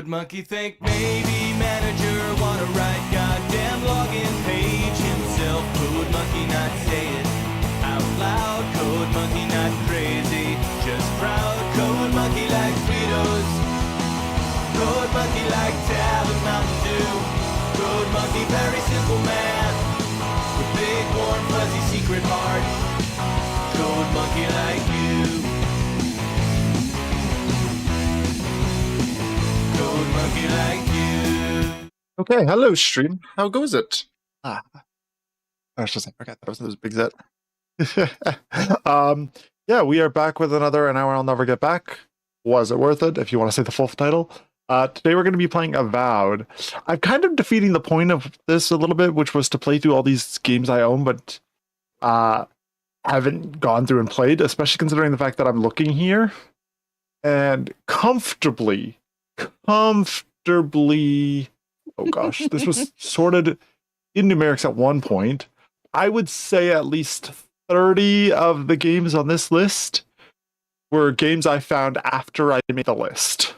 Code Monkey think maybe manager wanna write goddamn login page himself. Code Monkey not say it out loud. Code Monkey not crazy, just proud. Code Monkey like Fritos. Code Monkey like Tab and Mountain Dew. Code Monkey very simple man with big warm fuzzy secret heart. Code Monkey like you. Code Monkey like you. Okay, hello stream. How goes it? I was just like, okay, that was a big set. Yeah, we are back with another An Hour I'll Never Get Back. Was it worth it? If you want to say the full title. Today we're going to be playing Avowed. I'm kind of defeating the point of this a little bit, which was to play through all these games I own, but haven't gone through and played, especially considering the fact that I'm looking here and comfortably, oh gosh, this was sorted in numerics at one point. I would say at least 30 of the games on this list were games I found after I made the list.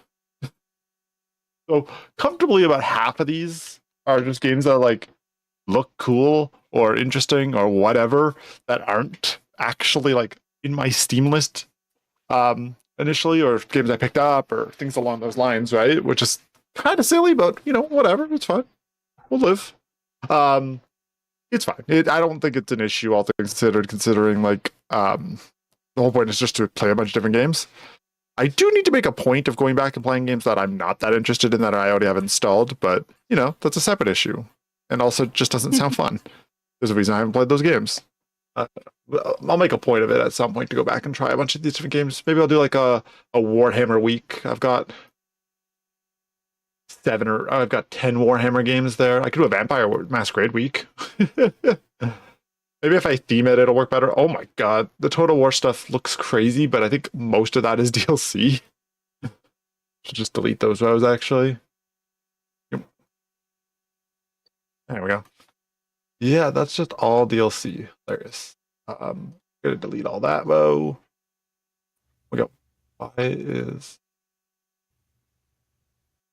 So comfortably about half of these are just games that like look cool or interesting or whatever that aren't actually like in my Steam list initially, or games I picked up or things along those lines, right? Which is kind of silly, but you know, whatever, it's fine. We'll live. It's fine. I don't think it's an issue, all things considered, considering like the whole point is just to play a bunch of different games. I do need to make a point of going back and playing games that I'm not that interested in that I already have installed, but you know, that's a separate issue. And also just doesn't sound fun. There's a reason I haven't played those games. I'll make a point of it at some point to go back and try a bunch of these different games. Maybe I'll do like a Warhammer week. I've got 10 Warhammer games there. I could do a Vampire Masquerade week. Maybe if I theme it, it'll work better. Oh my god, the Total War stuff looks crazy, but I think most of that is DLC. Should just delete those rows, actually. Yep. There we go. Yeah, that's just all DLC. There it is. Gonna delete all that. Whoa. We go. Why is...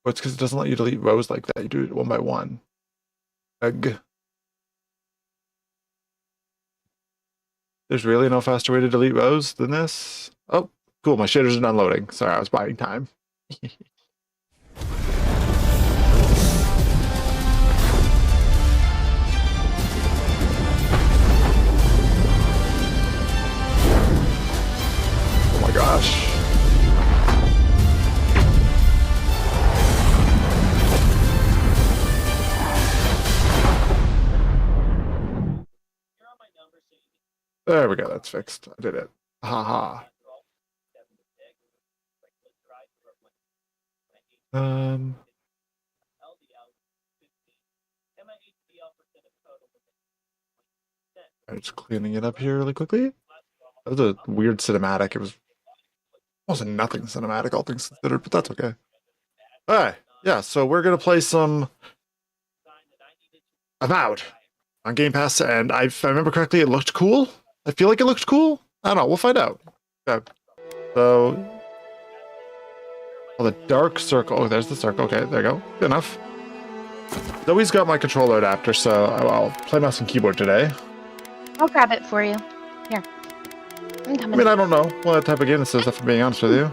Oh, it's because it doesn't let you delete rows like that. You do it one by one. Ugh. There's really no faster way to delete rows than this. Oh, cool. My shaders are unloading. Sorry, I was buying time. Oh my gosh. There we go, that's fixed. I did it. Haha. I'm just cleaning it up here really quickly. That was a weird cinematic. It wasn't nothing cinematic, all things considered, but that's okay. Alright, yeah, so we're gonna play some Avowed on Game Pass, and if I remember correctly, it looked cool. I feel like it looked cool. I don't know. We'll find out. Okay. So, the dark circle. Oh, there's the circle. Okay, there you go. Good enough. Zoe's got my controller adapter, so I'll play mouse and keyboard today. I'll grab it for you. Here. I'm coming. I mean, I don't know what type of game this is, if I'm being honest with you.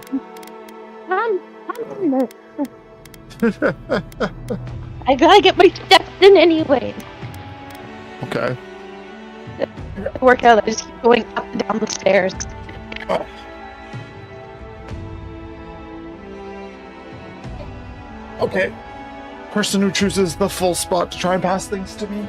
I gotta get my steps in anyway. Okay. Workout, I just keep going up and down the stairs. Oh. Okay. Person who chooses the full spot to try and pass things to me.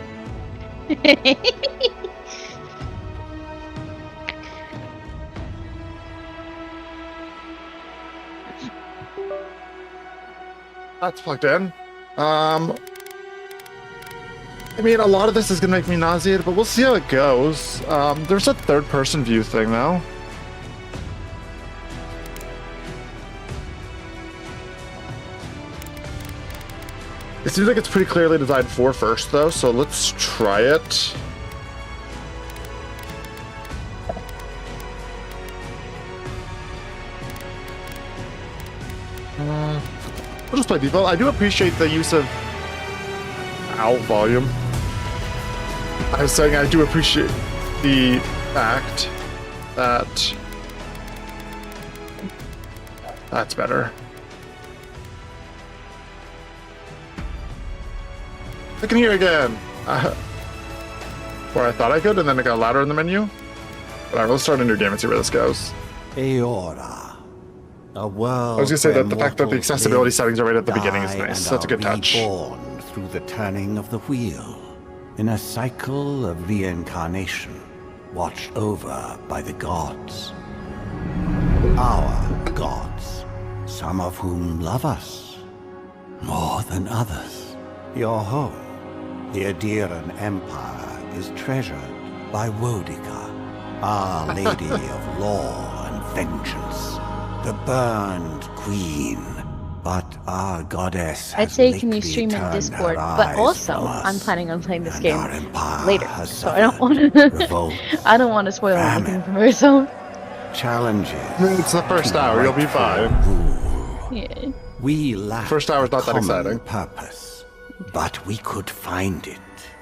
That's plugged in. I mean, a lot of this is going to make me nauseated, but we'll see how it goes. There's a third-person view thing, though. It seems like it's pretty clearly designed for first, though, so let's try it. I'll just play default. I do appreciate the use of volume. I was saying I do appreciate the fact that that's better. I can hear again. Where I thought I could, and then it got louder in the menu. But alright, let's start a new game and see where this goes. Aora, a world. I was gonna say where that the fact that the mortals accessibility live, settings are right at the beginning is die, nice. and That's a good are touch. reborn through the turning of the wheel, in a cycle of reincarnation, watched over by the gods. Our gods, some of whom love us more than others. Your home, the Adiran Empire, is treasured by Wodica, Our Lady of Law and Vengeance, the burned queen. But our goddess I'd has say, can you lately stream in turned Discord? her But eyes also, from us, I'm planning on playing this and game our empire later, has so I don't suffered want to. revolt, I don't want to spoil famine, anything for myself. challenges. It's the first hour, you'll be fine. Rule. Yeah. We lack First hour's not that a common exciting. purpose, but we could find it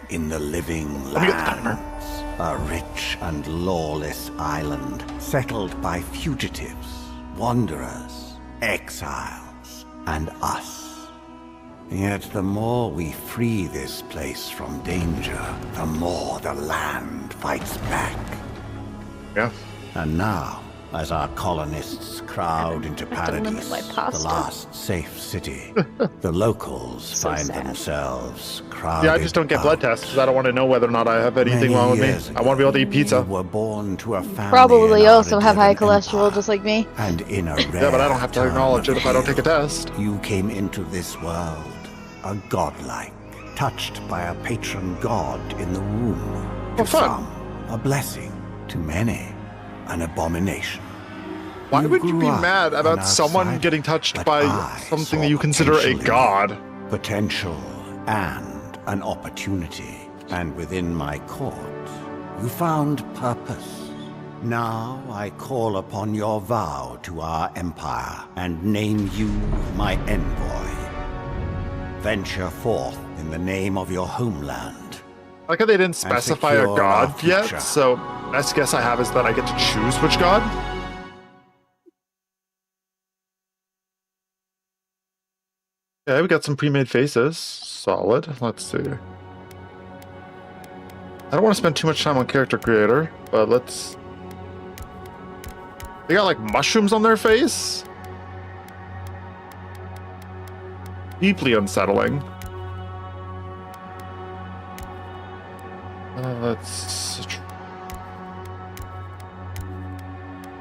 in the living Let me get the timer. lands. A rich and lawless island settled by fugitives, wanderers, exiles, and us. Yet the more we free this place from danger, the more the land fights back. Yeah. And now, as our colonists crowd into I have to limit Paradise, my the pasta. last safe city, the locals So find sad. themselves crowded. Yeah, I just don't get blood out. tests because I don't want to know whether or not I have anything Many wrong with me. years I want to be able to eat ago, pizza. You were born to a family Probably in also our have high Adiran cholesterol, Empire, just like me. and in a rare Yeah, but I don't have to turn acknowledge of it if I don't take a evil, test. You came into this world, a godlike, touched by a patron god in the womb. Well, To fun. some, a blessing. To many, an abomination. Why would you grew be up mad about an someone outsider, getting touched but by I something saw that you consider a potential in you. god? Potential and an opportunity. And within my court, you found purpose. Now I call upon your vow to our empire and name you my envoy. Venture forth in the name of your homeland. I like how they didn't specify a secure our god yet, future. so best guess I have is that I get to choose which god. Okay, we got some pre-made faces. Solid. Let's see. I don't want to spend too much time on character creator, but let's... They got like mushrooms on their face? Deeply unsettling. Let's...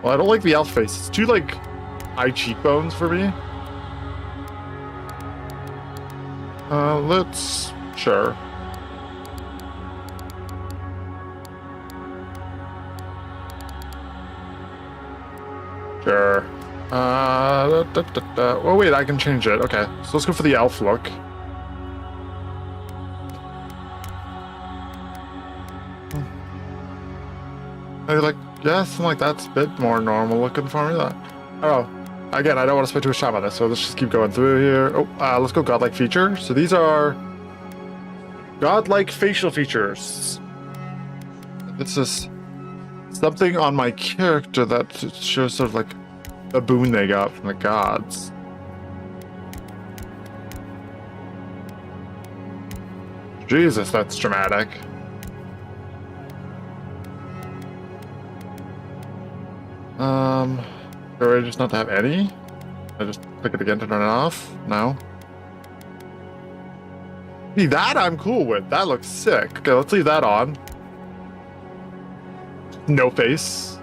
Well, I don't like the elf face. It's too like high cheekbones for me. Let's... Sure. Sure. Oh wait, I can change it. Okay, so let's go for the elf look. Maybe like, yeah, something like that's a bit more normal looking for me. That, oh, again, I don't want to spend too much time on this, so let's just keep going through here. Oh, let's go godlike feature. So these are godlike facial features. This is something on my character that shows sort of like the boon they got from the gods. Jesus, that's dramatic. Do I just not have any? I just click it again to turn it off? No. See, that I'm cool with. That looks sick. Okay, let's leave that on. No face.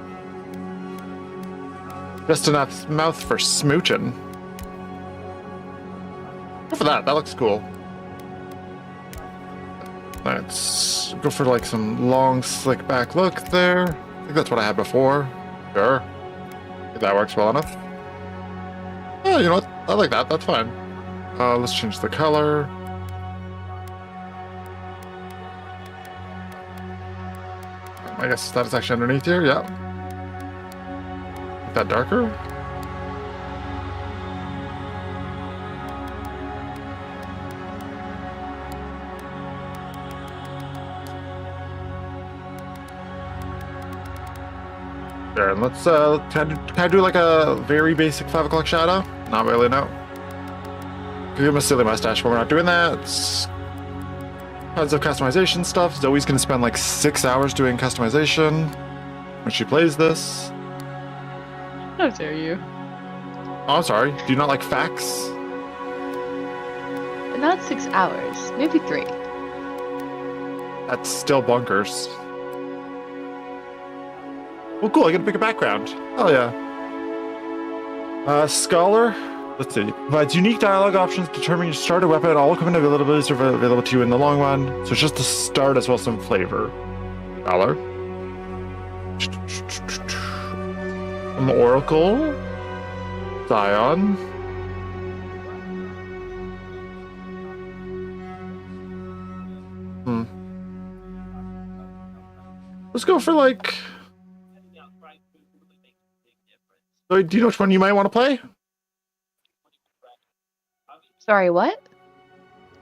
Just enough mouth for smooching. Go for that. That looks cool. Let's go for like some long, slick back look there. I think that's what I had before. Sure. If that works well enough. Oh, you know what? I like that. That's fine. Let's change the color. I guess that is actually underneath here. Yeah. Make that darker. Sure, and let's can I do like a very basic 5 o'clock shadow? Not really, no. Give him a silly mustache, but we're not doing that. Tons of customization stuff. Zoe's gonna spend like 6 hours doing customization when she plays this. How dare you? Oh, I'm sorry. Do you not like facts? Not 6 hours, maybe 3. That's still bunkers. Well, cool. I get a bigger background. Oh yeah. Scholar. Let's see. Provides unique dialogue options, determine your starter weapon. All equipment availabilities are available to you in the long run. So it's just the start as well as some flavor. Scholar. An Oracle. Scion. Let's go for like. So, do you know which one you might want to play? Sorry, what?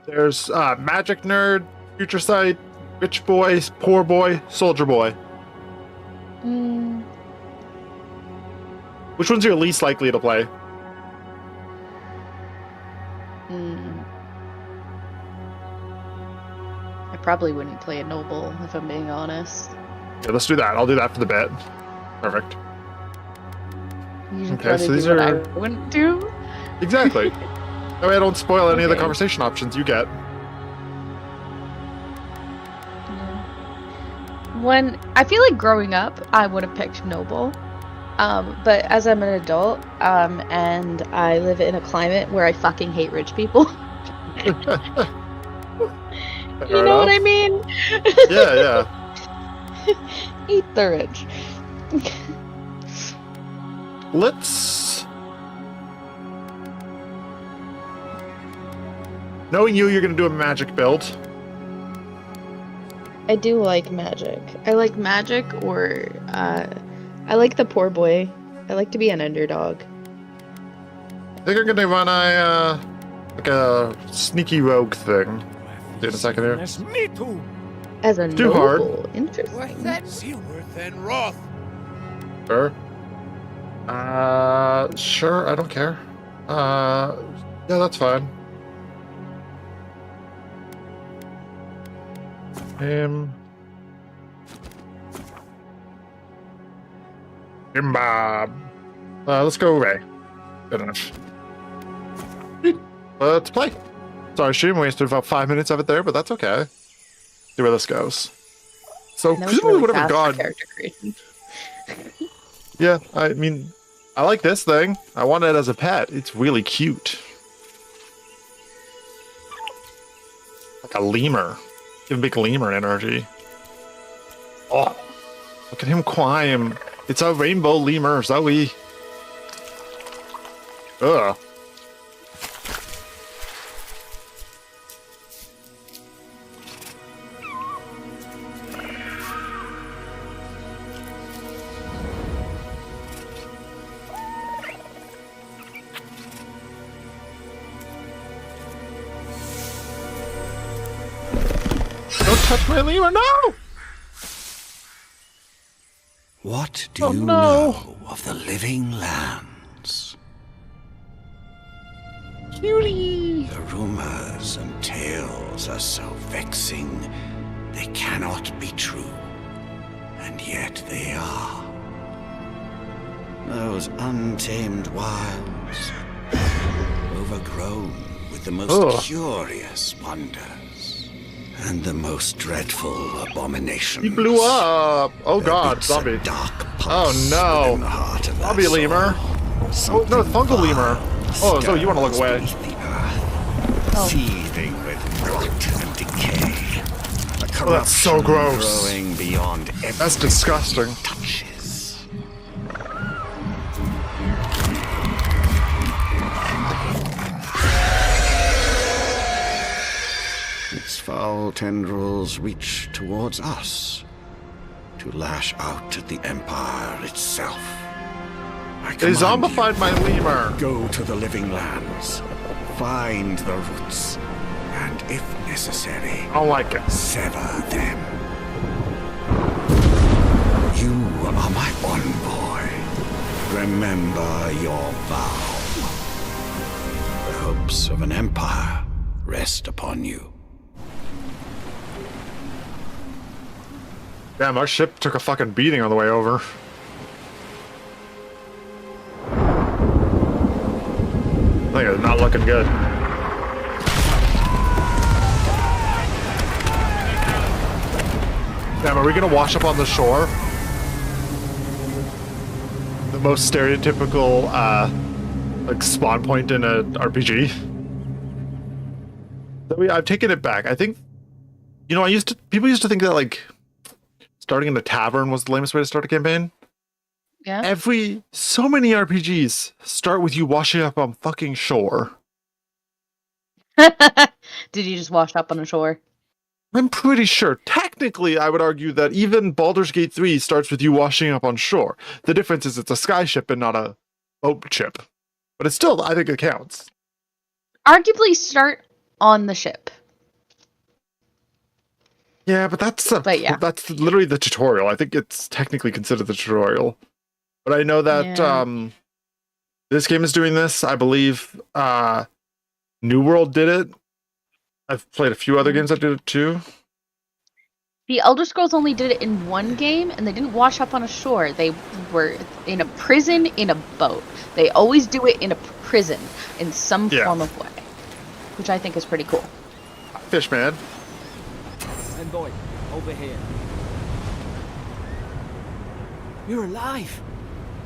There's Magic Nerd, Future Sight, Rich Boy, Poor Boy, Soldier Boy. Which one's your least likely to play? I probably wouldn't play a noble if I'm being honest. Yeah, let's do that. I'll do that for the bit. Perfect. You should Okay, probably so these do what are- I wouldn't do. Exactly. That way I don't spoil any of the Okay. conversation options you get. When I feel like growing up, I would have picked noble. But as I'm an adult, and I live in a climate where I fucking hate rich people. You know what I mean? Yeah, yeah. Eat the rich. Let's. Knowing you're going to do a magic build. I do like magic. I like magic, or I like the poor boy. I like to be an underdog. I think I'm going to run like a sneaky rogue thing. See in a second here. Me too. As a Too noble. hard. Interesting. Silver than Roth. Sure. Sure, I don't care. Yeah, that's fine. Bob. Let's go away. Good enough. Let's play. Sorry, Sheen wasted about 5 minutes of it there, but that's okay. See where this goes. So, That was presumably really would have fast for gone. character creation. Yeah, I mean, I like this thing. I want it as a pet. It's really cute. Like a lemur. Give a big lemur energy. Oh, look at him climb. It's a rainbow lemur, Zoe. Ugh. Don't touch my lemur, no! What do Oh, you no. know of the living lands? Cutie! The rumors and tales are so vexing, they cannot be true. And yet they are. Those untamed wilds, overgrown with the most Ugh. curious wonders, and the most dreadful abominations. He blew up! Oh There god, beats a zombie. dark Oh pulse no! within the heart of that Zombie lemur. soul. Oh no, Something fungal lemur. vile Oh, so you want to look stirs away. beneath the earth, Oh. seething with rot and decay. A Oh, that's so corruption gross. growing beyond That's everything disgusting. it touches. Its foul tendrils reach towards us to lash out at the Empire itself. I They command you, zombified my lemur. go to the living lands, find the roots, and if necessary, I don't like it. sever them. You are my envoy. Remember your vow. The hopes of an empire rest upon you. Damn, our ship took a fucking beating on the way over. I think it's not looking good. Damn, are we gonna wash up on the shore? The most stereotypical, like, spawn point in a RPG. I've taken it back. I think, you know, people used to think that, like, starting in a tavern was the lamest way to start a campaign. Yeah. So many RPGs start with you washing up on fucking shore. Did you just wash up on a shore? I'm pretty sure. Technically, I would argue that even Baldur's Gate 3 starts with you washing up on shore. The difference is it's a skyship and not a boat ship. But it's still, I think it counts. Arguably start on the ship. Yeah, but that's literally the tutorial. I think it's technically considered the tutorial. But I know that this game is doing this. I believe New World did it. I've played a few other games that did it too. The Elder Scrolls only did it in one game, and they didn't wash up on a shore. They were in a prison in a boat. They always do it in a prison in some form of way, which I think is pretty cool. Fishman. Envoy, over here. You're alive.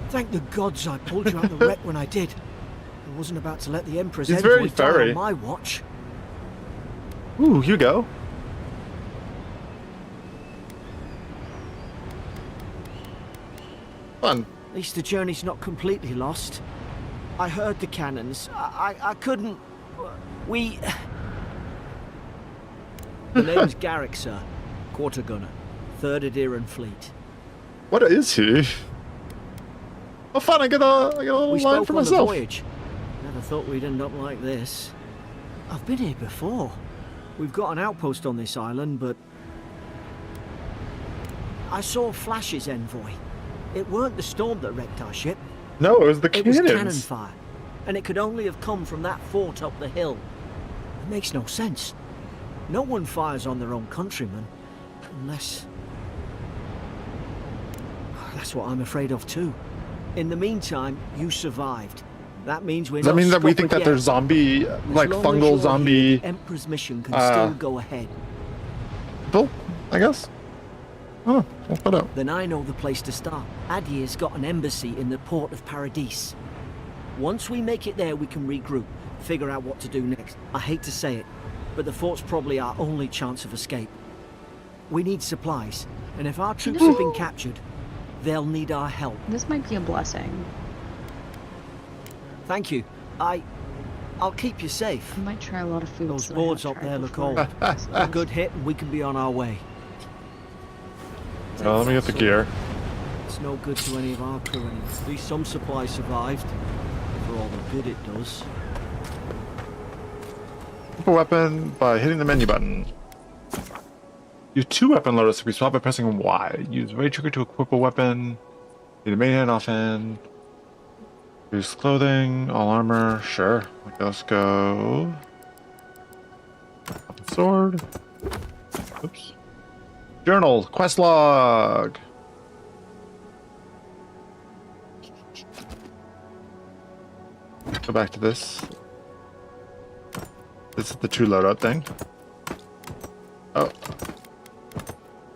Thank the gods I pulled you out the wreck when I did. I wasn't about to let the Emperor's He's very envoy die furry. on my watch. Ooh, you go. Fun. At least the journey's not completely lost. I heard the cannons. I couldn't... We... The name's Garrick, sir. Quarter gunner. 3rd Adiran Fleet. What is he? Oh, fun! I get a little We line spoke for on the myself. voyage. Never thought we'd end up like this. I've been here before. We've got an outpost on this island, but... I saw flashes, Envoy. It weren't the storm that wrecked our ship. No, it was the It was cannons. cannon fire. And it could only have come from that fort up the hill. It makes no sense. No one fires on their own countrymen. Unless... That's what I'm afraid of too. In the meantime, you survived. That means we're Does that not mean that we scuppered think that yet. there's zombie, like As long as fungal you're zombie here, the Emperor's mission can still go ahead. people, I guess? Oh, we'll find out. Then I know the place to start. Adir's got an embassy in the port of Paradis. Once we make it there, we can regroup, figure out what to do next. I hate to say it, but the fort's probably our only chance of escape. We need supplies, and if our troops have been captured, they'll need our help. This might be a blessing. Thank you. I'll keep you safe. I might try a lot of foods. Those that I boards haven't up tried there look before. old. A good hit and we can be on our way. Well, let me get the gear. It's no good to any of our crew anymore. At least some supplies survived. For all the good it does. Equip a weapon by hitting the menu button. Use 2 weapon loaders to be swapped by pressing Y. Use right trigger to equip a weapon. Need a main hand, offhand. Use clothing, all armor. Sure. Okay, let's go. Sword. Oops. Journal. Quest log. Go back to this. This is the 2 loadout thing. Oh.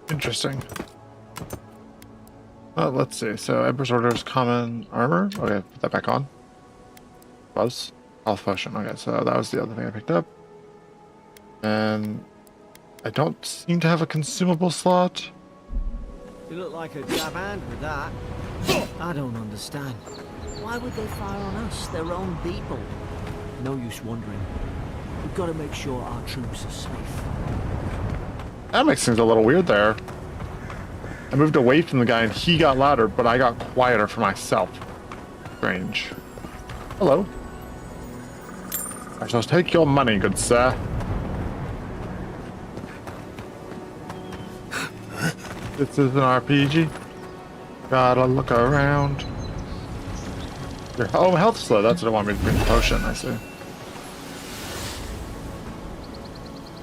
Interesting. Well, let's see. So, Emperor's Orders, common armor. Okay, put that back on. Buzz. Health potion. Okay, so that was the other thing I picked up. And I don't seem to have a consumable slot. You look like a dab hand with that. I don't understand. Why would they fire on us, their own people? No use wondering. We've got to make sure our troops are safe. That makes things a little weird there. I moved away from the guy and he got louder, but I got quieter for myself. Strange. Hello. I shall take your money, good sir. This is an RPG. Gotta look around. Oh, health slow. That's what I want me to bring the potion. I see.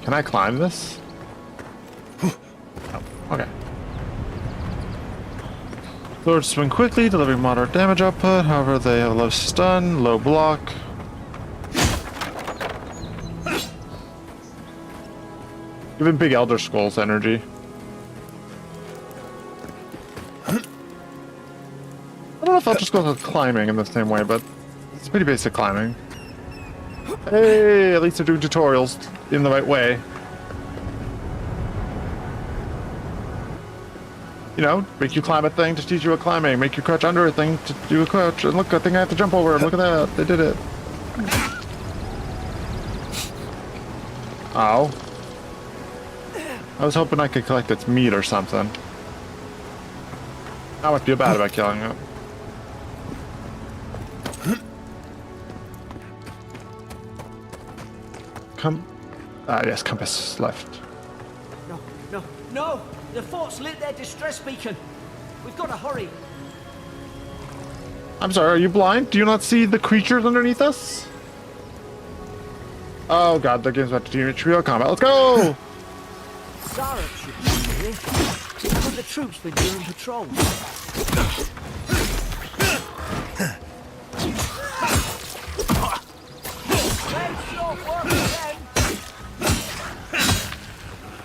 Can I climb this? Oh, okay. Swords swing quickly, delivering moderate damage output. However, they have low stun, low block. Giving big Elder Scrolls energy. I don't know if Elder Scrolls are climbing in the same way, but it's pretty basic climbing. Hey, at least they're doing tutorials in the right way. You know, make you climb a thing to teach you a climbing, make you crouch under a thing to do a crouch. And look, I think I have to jump over. Look at that, they did it. Ow. I was hoping I could collect its meat or something. I would feel bad about killing it. Yes, compass left. No, no, no! The fort's lit their distress beacon. We've got to hurry. I'm sorry, are you blind? Do you not see the creatures underneath us? Oh god, the game's about to do real combat. Let's go! Zara should be here. Have the troops been doing patrols?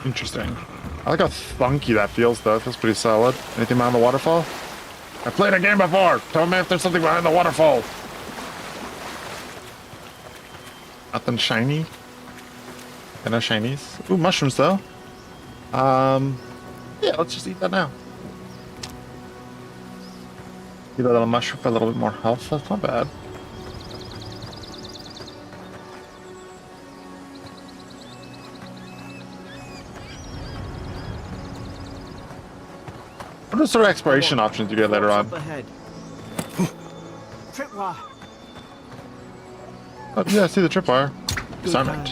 Interesting. I like how funky that feels, though. It feels pretty solid. Anything behind the waterfall? I played a game before. Tell me if there's something behind the waterfall. Nothing shiny. No shinies. Ooh, mushrooms though. Yeah, let's just eat that now. Eat a little mushroom for a little bit more health. That's not bad. What are sort of exploration options you get later on? Tripwire. Oh, yeah, I see the tripwire. Assignment.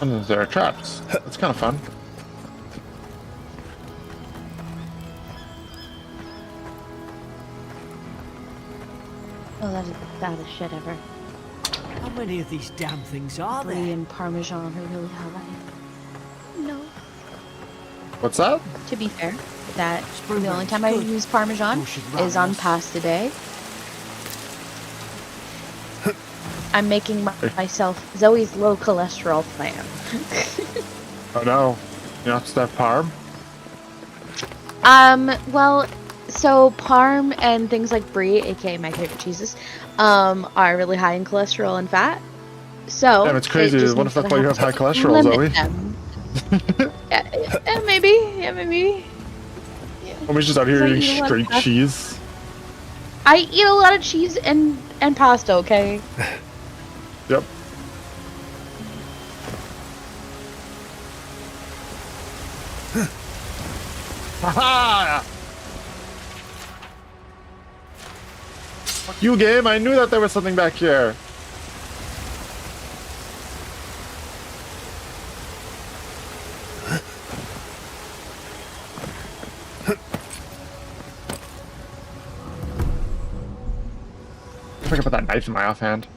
And there are traps. That's kind of fun. Oh, that is the baddest shit ever. How many of these damn things are Brie there? and Parmesan are really high. No. What's that? To be fair, that Spring the only rolls, time I good. use Parmesan You should is run on us. pasta day. I'm making myself Zoe's low cholesterol plan. Oh no. You're not Steph Parm? Well, so Parm and things like Brie, aka my favorite cheeses, are really high in cholesterol and fat. So Damn, it's crazy. it just What means if that's that why I you have high to cholesterol, limit Zoe? them. Yeah, maybe. Yeah, maybe. Yeah. When we just out here So eating you know what, straight pasta- cheese. I eat a lot of cheese and pasta. Okay. Yep. Haha! Fuck you, game. I knew that there was something back here. If I can put that knife in my offhand.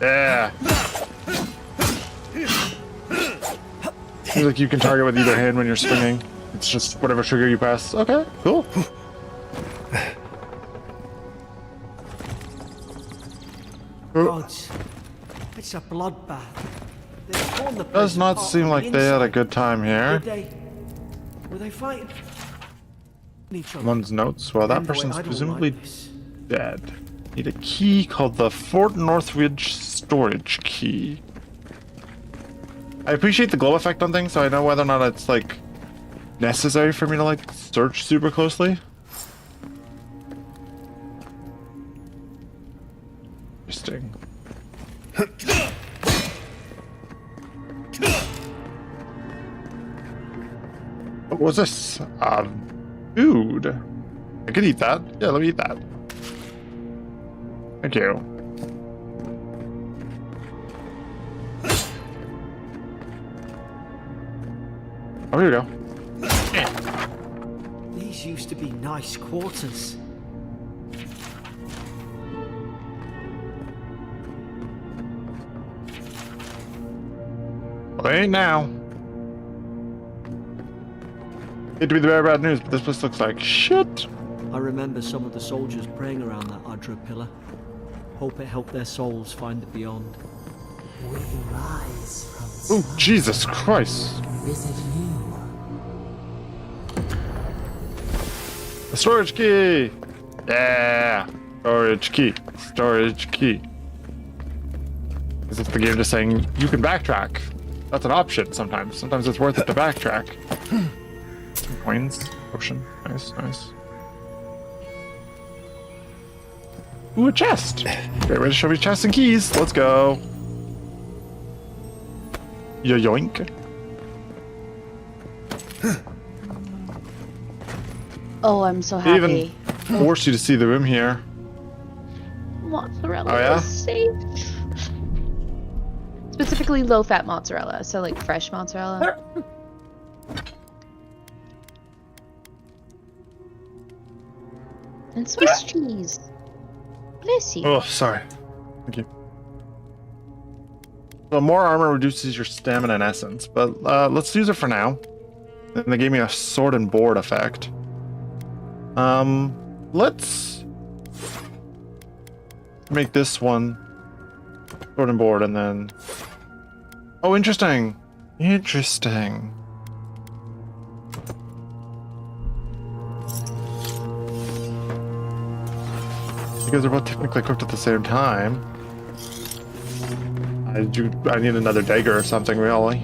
Yeah. Seems like you can target with either hand when you're swinging. It's just whatever trigger you press. Okay, cool. Gods, it's a bloodbath. They've torn the Does place not apart seem from like the they had a inside. good time here. Were they fighting each other? One's notes. Well, that Anyway, person's I don't presumably like this. dead. Need a key called the Fort Northridge storage key. I appreciate the glow effect on things, so I know whether or not it's like necessary for me to like search super closely. Interesting. What was this? Food. I could eat that. Yeah, let me eat that. Thank you. Oh, here we go. These used to be nice quarters. Well, they ain't now. Hate to be the bearer of bad news, but this place looks like shit. I remember some of the soldiers praying around that Adra pillar. Hope it helped their souls find the beyond. We rise from Oh, Jesus Christ. visit you. The storage key! Yeah! Storage key. Storage key. As if the game just saying, you can backtrack. That's an option sometimes. Sometimes it's worth it to backtrack. Some coins. Potion. Nice, nice. Ooh, a chest! Great way to show me chests and keys. Let's go. Yoink. Oh, I'm so They even happy. force you to see the room here. Mozzarella Oh, yeah? is safe. Specifically low-fat mozzarella, so like fresh mozzarella. And Swiss cheese. Bless you. Oh, sorry. Thank you. So more armor reduces your stamina and essence, but let's use it for now. And they gave me a sword and board effect. Let's make this one sword and board, and then. Oh, interesting. Interesting. Because they're both technically equipped at the same time. I need another dagger or something, really.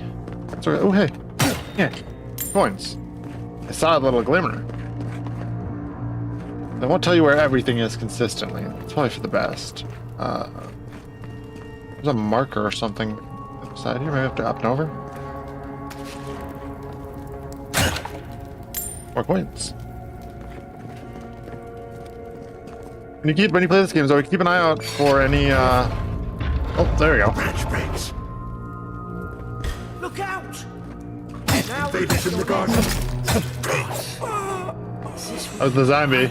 Sorry. Oh, hey. Yeah. Coins. I saw a little glimmer. I won't tell you where everything is consistently. It's probably for the best. There's a marker or something beside here. Maybe I have to up and over. More coins. When you play this game, Zoe, keep an eye out for any, Oh, there we go. Branch breaks. Look out! Invaders in the garden. That was the zombie.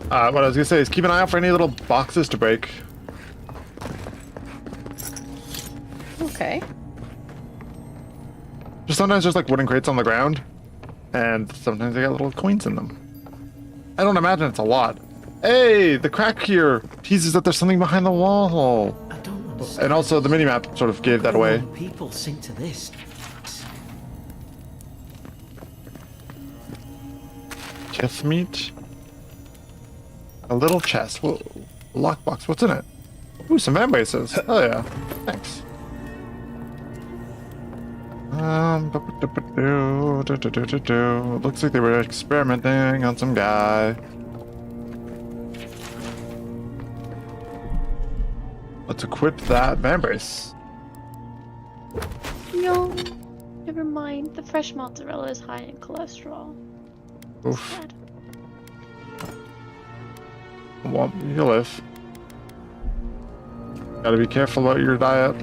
What I was gonna say is keep an eye out for any little boxes to break. Okay. Just sometimes there's like wooden crates on the ground, and sometimes they got little coins in them. I don't imagine it's a lot. Hey, the crack here teases that there's something behind the wall. I don't understand. And also the minimap sort of gave that away. People sink to this. Kith meat. A little chest. Whoa. Lockbox. What's in it? Ooh, some van bases. Oh yeah. Thanks. Looks like they were experimenting on some guy. Let's equip that van base. No, never mind. The fresh mozzarella is high in cholesterol. Oof. Sad. Well, you live. Gotta be careful about your diet.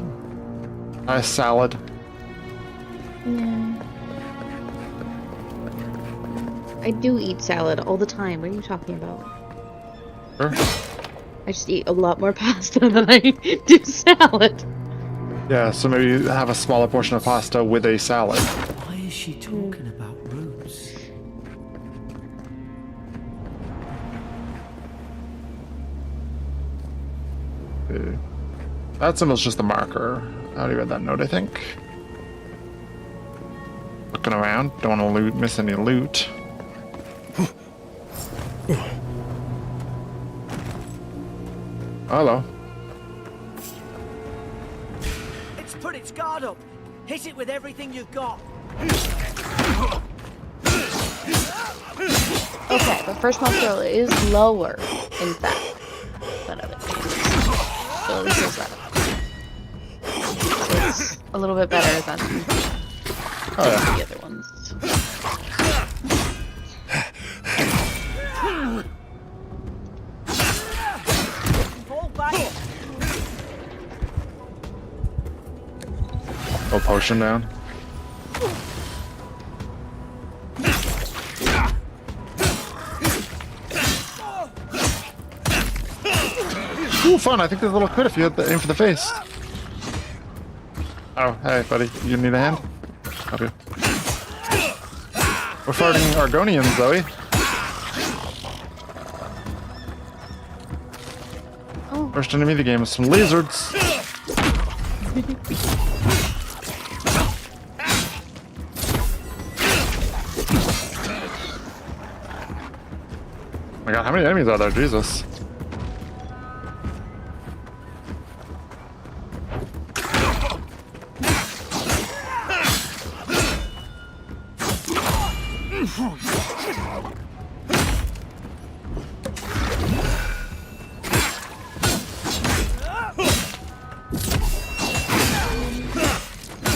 Nice salad. Yeah. I do eat salad all the time. What are you talking about? Sure. I just eat a lot more pasta than I do salad. Yeah, so maybe have a smaller portion of pasta with a salad. Why is she talking about roots? Okay. That symbol's just the marker. I already read that note, I think. Looking around, don't want to miss any loot. Hello. It's put its guard up. Hit it with everything you've got. Okay, but fresh mozzarella is lower in fat than other things. So this is that. So it's a little bit better than Oh yeah. the other ones. Fall back. Oh, potion down. Ooh, fun. I think there's a little crit if you hit the aim for the face. Oh, hey, buddy. You need a hand? Help you. We're fighting Argonians, Zoe. Oh. First enemy of the game is some lizards. Oh my god, how many enemies are there? Jesus.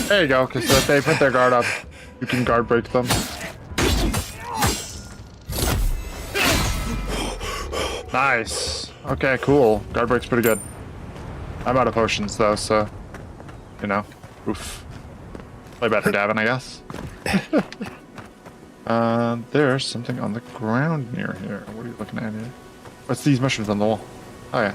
There you go, because if they put their guard up, you can guard break them. Nice. Okay, cool. Guard break's pretty good. I'm out of potions though, so you know. Oof. Play better, Davin, I guess. There's something on the ground near here. What are you looking at here? What's these mushrooms on the wall? Oh yeah.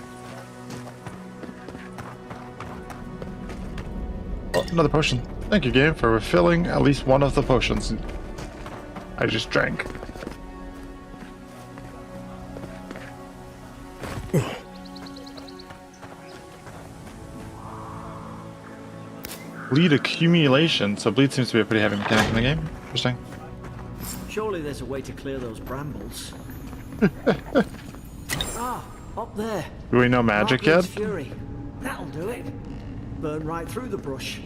Oh, another potion. Thank you, game, for refilling at least one of the potions I just drank. Bleed accumulation. So bleed seems to be a pretty heavy mechanic in the game. Interesting. Surely there's a way to clear those brambles. Ah, up there. Do we know magic yet? Darkblood's Fury. That'll do it. Burn right through the brush.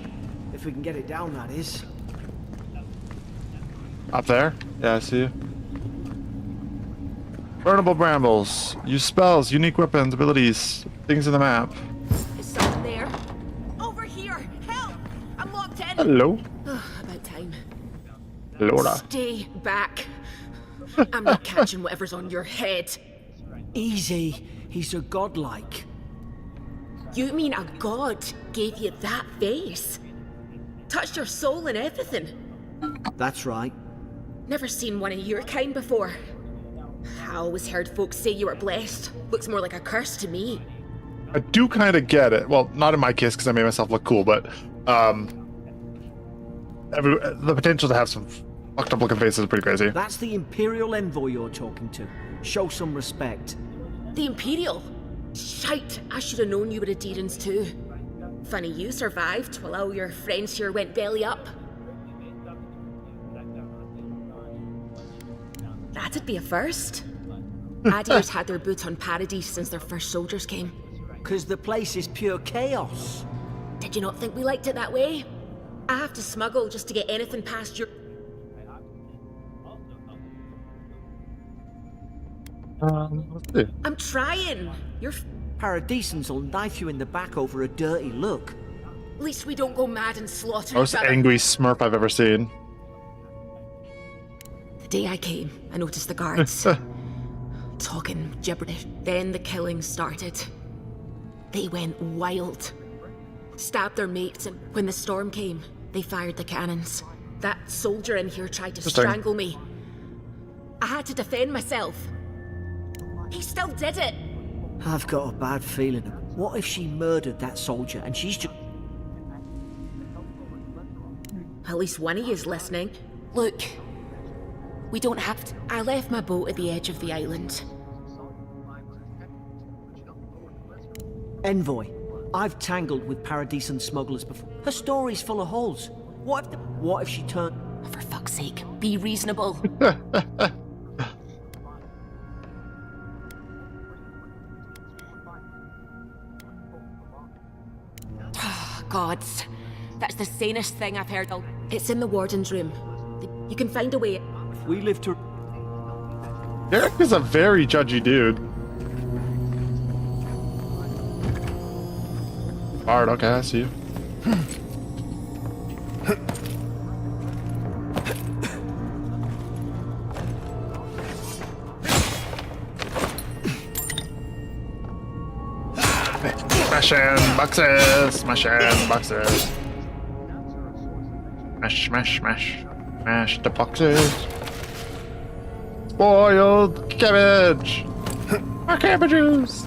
If we can get it down, that is. Up there? Yeah, I see you. Burnable brambles. Use spells, unique weapons, abilities, things in the map. Is someone there? Over here! Help! I'm locked in! Hello. About time. Laura. Stay back. I'm not catching whatever's on your head. Easy. He's so godlike. You mean a god gave you that face? Touched your soul and everything? That's right. Never seen one of your kind before. I always heard folks say you were blessed. Looks more like a curse to me. I do kind of get it. Well, not in my case because I made myself look cool, but the potential to have some fucked up looking faces is pretty crazy. That's the Imperial envoy you're talking to. Show some respect. The Imperial? Shite, I should have known you were Adherents too. Funny you survived while all your friends here went belly up. That'd be a first. Adherents had their boot on Paradise since their first soldiers came. 'Cause the place is pure chaos. Did you not think we liked it that way? I have to smuggle just to get anything past your... Let's see. I'm trying! Paradisans will knife you in the back over a dirty look. At least we don't go mad and slaughter Most each other. angry smurf I've ever seen. The day I came, I noticed the guards. Talking gibberish. Then the killing started. They went wild. Stabbed their mates, and when the storm came, they fired the cannons. That soldier in here tried to strangle me. I had to defend myself. He still did it. I've got a bad feeling. What if she murdered that soldier and she's just... At least one of you's listening. Look, we don't have to... I left my boat at the edge of the island. Envoy, I've tangled with Paradisan smugglers before. Her story's full of holes. What if she turned... For fuck's sake, be reasonable. Gods, that's the sanest thing I've heard. It's in the warden's room. You can find a way. If we live to... Derek is a very judgy dude. Alright, okay, I see you. Smashing boxes, smashing boxes. Smash, smash, smash. Smash the boxes. Spoiled cabbage. More cabbages.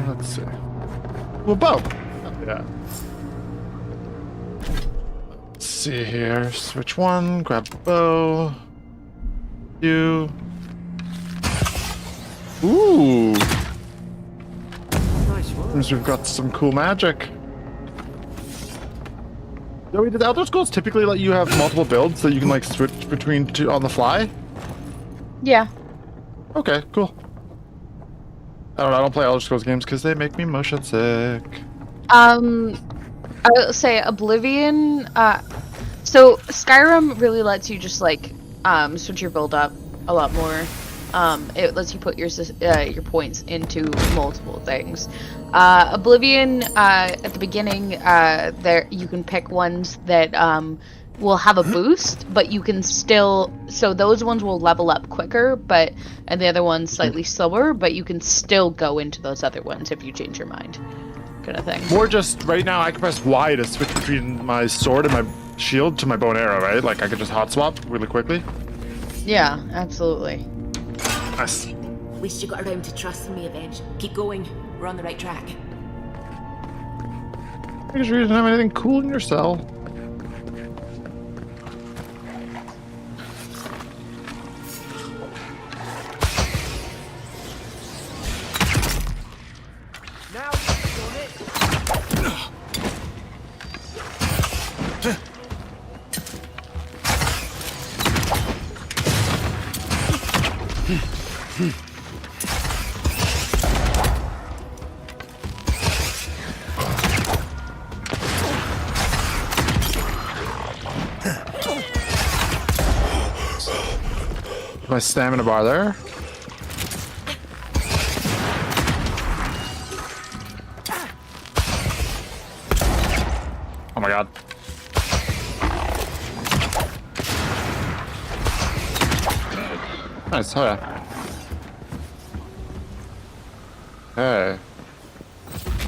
Let's see. Well, bow. Yeah. Let's see here. Switch one. Grab the bow. You. Ooh. Nice work. Seems we've got some cool magic. Joey, did the Elder Scrolls typically let you have multiple builds that you can like switch between two on the fly? Yeah. Okay, cool. I don't know, I don't play Elder Scrolls games because they make me motion sick. I would say Oblivion. So Skyrim really lets you just like switch your build up a lot more. It lets you put your points into multiple things. Oblivion, at the beginning, there you can pick ones that will have a boost, but you can still. So those ones will level up quicker, and the other ones slightly slower. But you can still go into those other ones if you change your mind, kind of thing. More just right now, I can press Y to switch between my sword and my shield to my bow and arrow, right? Like I could just hot swap really quickly. Yeah, absolutely. Nice. At least you got around to trusting me, Avenge. Keep going. We're on the right track. Making sure you didn't have anything cool in your cell. Now you've done it. My stamina bar there. Oh my god. Nice, oh yeah. Hey.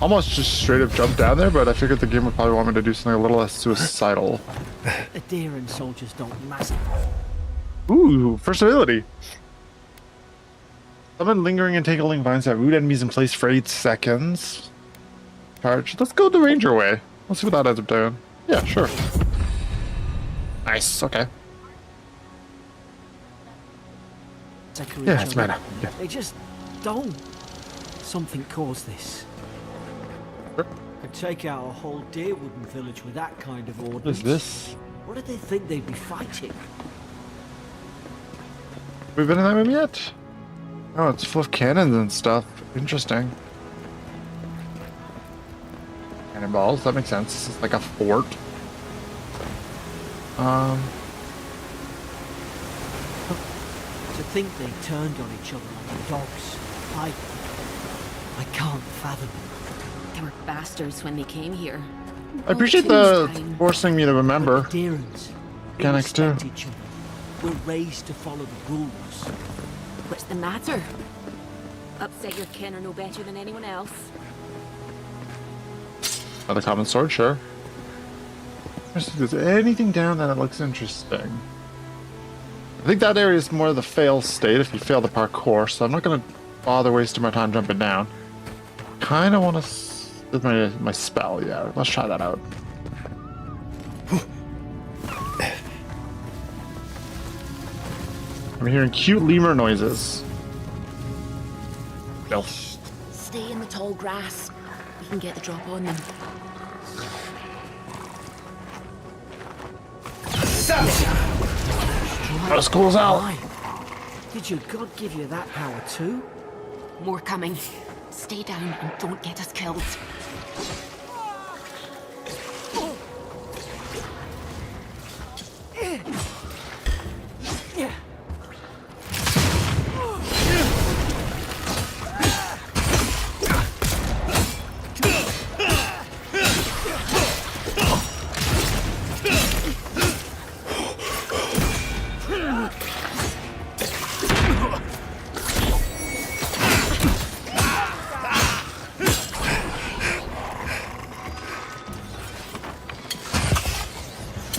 Almost just straight up jumped down there, but I figured the game would probably want me to do something a little less suicidal. Adherent soldiers don't last. Ooh, first ability. Summon lingering and tickling vines that root enemies in place for 8 seconds. Charge. Let's go the ranger way. Let's see what that ends up doing. Yeah, sure. Nice, okay. Yeah, it's mana. Yeah. They just don't. Something caused this. Sure. Could take out a whole Deerwooden village with that kind of What ordnance. is this? What did they think they'd be fighting? We've been in that room yet? Oh, it's full of cannons and stuff. Interesting. Cannonballs, that makes sense. This is like a fort. To think they turned on each other like dogs. I can't fathom it. They were bastards when they came here. I appreciate the forcing me to remember. Deerans, Mechanics too. respect each other. We're raised to follow the rules. What's the matter? Upset your kin are no better than anyone else. Another common sword, sure. Let's see if there's anything down that looks interesting. I think that area is more of the fail state if you fail the parkour, so I'm not going to bother wasting my time jumping down. Kind of want to... my spell, yeah. Let's try that out. I'm hearing cute lemur noises. No. Stay in the tall grass. We can get the drop on them. How school's out. Why? Did your god give you that power too? More coming. Stay down and don't get us killed.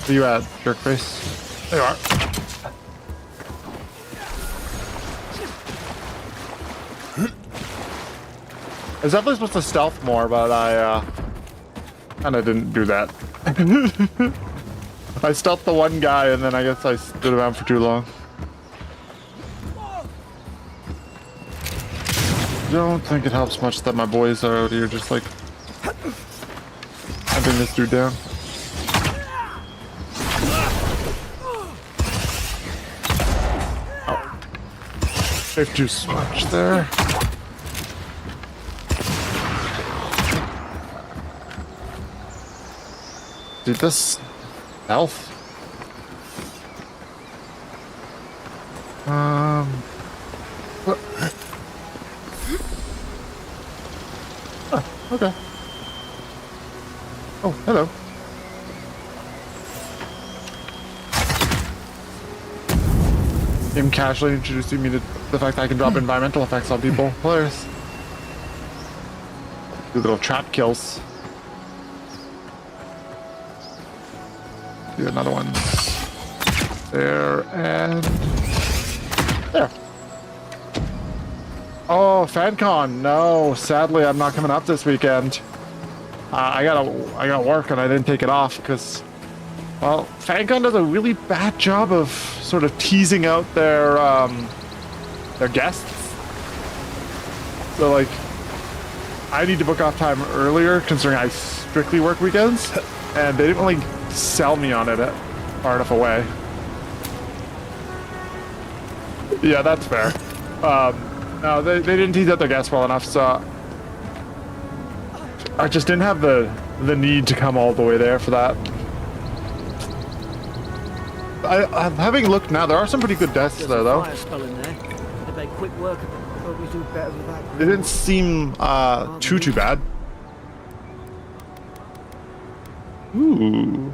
Where you at, jerkface? There you are. I was definitely supposed to stealth more, but I kind of didn't do that. I stealthed the one guy, and then I guess I stood around for too long. Don't think it helps much that my boys are out here just like hunting this dude down. Oh. They've too much there. Dude, this health. What? Oh, okay. Oh, hello. Him casually introducing me to the fact that I can drop environmental effects on people. Hilarious. Do little trap kills. Do another one. There and there. Oh, FanCon. No, sadly, I'm not coming up this weekend. I gotta work, and I didn't take it off because, well, FanCon does a really bad job of sort of teasing out their guests. So like, I need to book off time earlier, considering I strictly work weekends, and they didn't really sell me on it far enough away. Yeah, that's fair. No, they didn't tease out their guests well enough, so I just didn't have the need to come all the way there for that. I'm having looked now. There are some pretty good deaths there, though. Fire spell in there. They made quick work of it. Hope we do better with that. They didn't seem too bad. Ooh.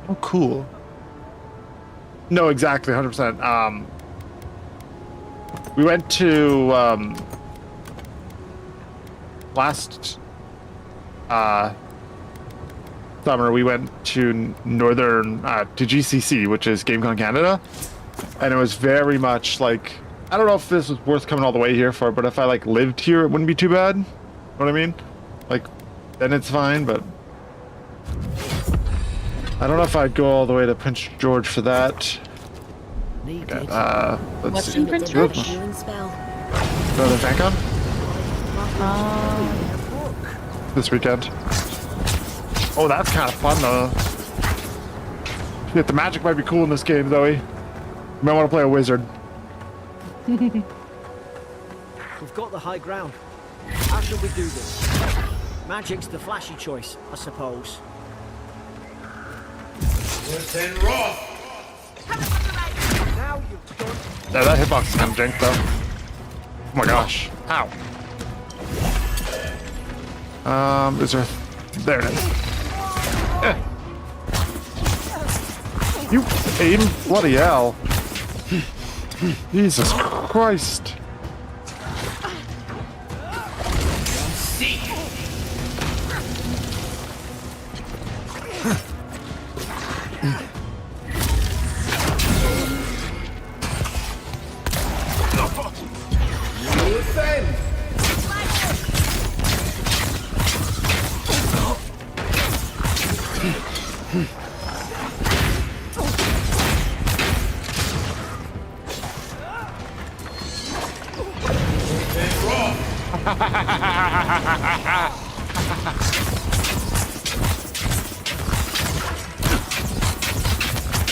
Oh, cool. No, exactly, 100%. We went to last summer. We went to northern to GCC, which is GameCon Canada, and it was very much like, I don't know if this was worth coming all the way here for, but if I like lived here, it wouldn't be too bad. You know what I mean? Like, then it's fine, but I don't know if I'd go all the way to Prince George for that. Okay, let's What's see. in Prince George? Healing spell. Another FanCon? This weekend. Oh, that's kind of fun, though. Yeah, the magic might be cool in this game, Zoe. You might want to play a wizard. We've got the high ground. How should we do this? Magic's the flashy choice, I suppose. Now you've done. Yeah, that hitbox is kind of jank, though. Oh my gosh. Ow. Is there... There it is. Eh. You aim? Bloody hell. Jesus Christ.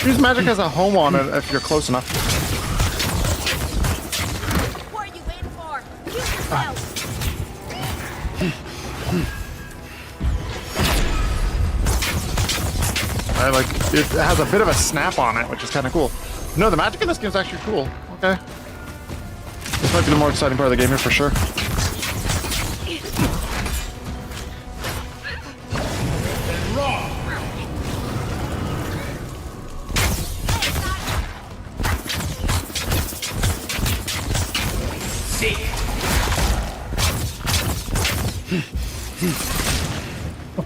Use magic has a home on it if you're close enough. What are you waiting for? Use yourself. Like, it has a bit of a snap on it, which is kind of cool. No, the magic in this game is actually cool. Okay. This might be the more exciting part of the game here for sure.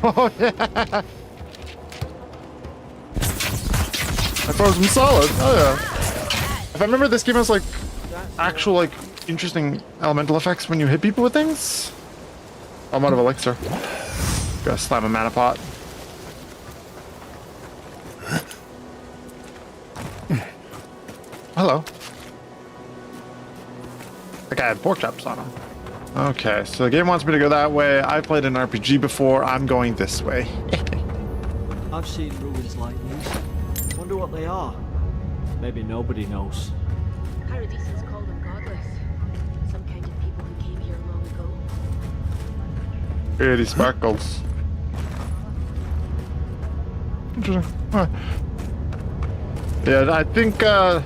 Oh yeah. I froze him solid. Oh yeah. If I remember, this game has like actual like interesting elemental effects when you hit people with things. I'm out of elixir. Gotta slam a mana pot. Hello. That guy had pork chops on him. Okay, so the game wants me to go that way. I played an RPG before. I'm going this way. I've seen ruins like these. Wonder what they are. Maybe nobody knows. Paradisans call them godless. Some kind of people who came here long ago. Pretty sparkles. Interesting. Huh. Yeah, I think, I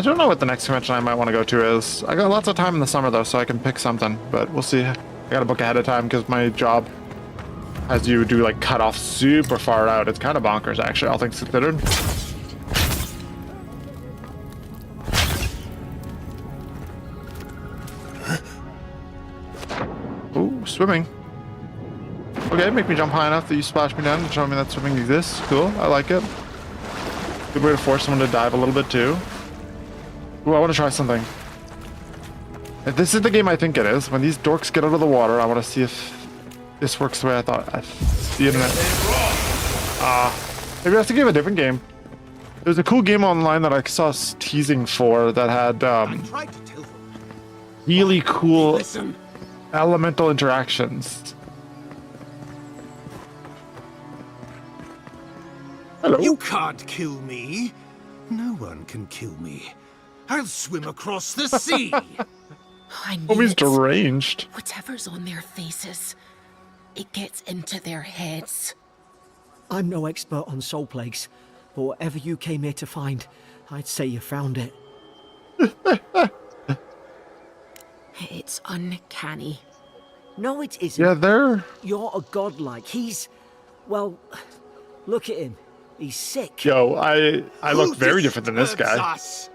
don't know what the next convention I might want to go to is. I got lots of time in the summer though, so I can pick something, but we'll see. I gotta book ahead of time because my job has you do like cut off super far out. It's kind of bonkers actually, all things considered. Ooh, swimming. Okay, make me jump high enough that you splash me down and show me that swimming exists. Cool, I like it. Good way to force someone to dive a little bit too. Ooh, I want to try something. If this is the game I think it is, when these dorks get out of the water, I want to see if this works the way I thought. The internet. Maybe I have to give a different game. There's a cool game online that I saw teasing for that had really cool elemental interactions. Hello. You can't kill me. No one can kill me. I'll swim across the sea. I knew Homie's it. deranged. Whatever's on their faces, it gets into their heads. I'm no expert on soul plagues, but whatever you came here to find, I'd say you found it. It's uncanny. No, it isn't. Yeah, they're... You're a godlike. He's... well, look at him. He's sick. Yo, I look very different than this disturbs guy. us?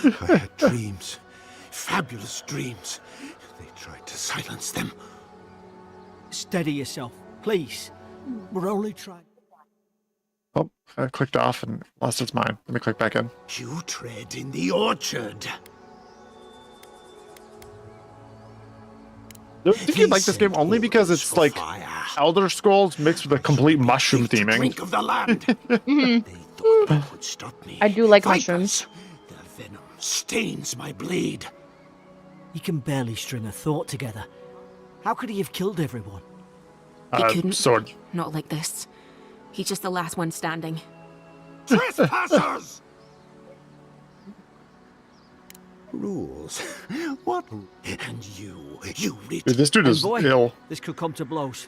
I had dreams. Fabulous dreams. They tried to silence them. Steady yourself, please. We're only trying... Oh, I clicked off and lost its mind. Let me click back in. You tread in the orchard. I think you'd like this game only because it's like Fire. Elder Scrolls mixed with a complete mushroom To theming. drink of the land. They thought that would stop me. I do like Vipers. mushrooms. Their venom stains my blade. He can barely string a thought together. How could he have killed everyone? He couldn't. Sword. Not like this. He's just the last one standing. Trespassers! Rules. What? And you read. Dude, this dude And is boy, ill. this could come to blows.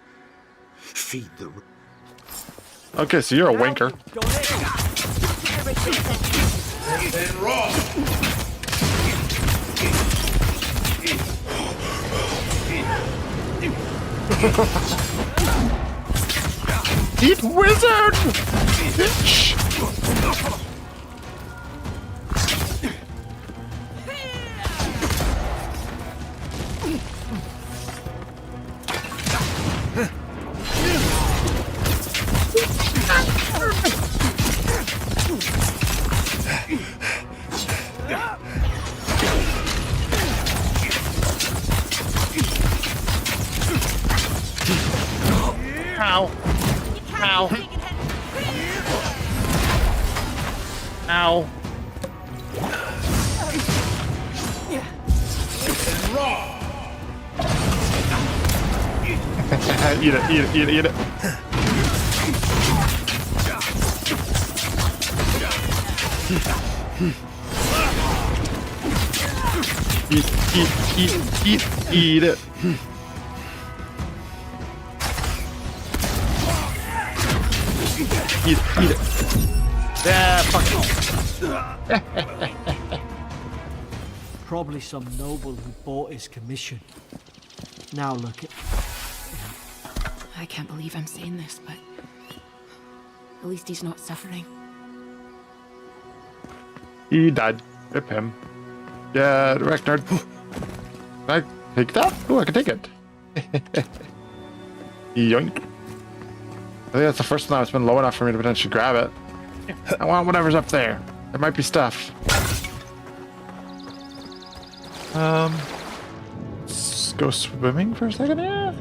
Feed the. Okay, so you're a wanker. Eat wizard! Bitch! Ow. Ow. Ow. Eat it, eat it, eat it, eat it. Eat it. Eat it. Yeah, fuck it. Probably some noble who bought his commission. Now look at... I can't believe I'm saying this, but at least he's not suffering. He died. Rip him. Yeah, direct nerd. Can I take that? Oh, I can take it. Yoink. I think that's the first one that's been low enough for me to potentially grab it. I want whatever's up there. There might be stuff. Let's go swimming for a second here.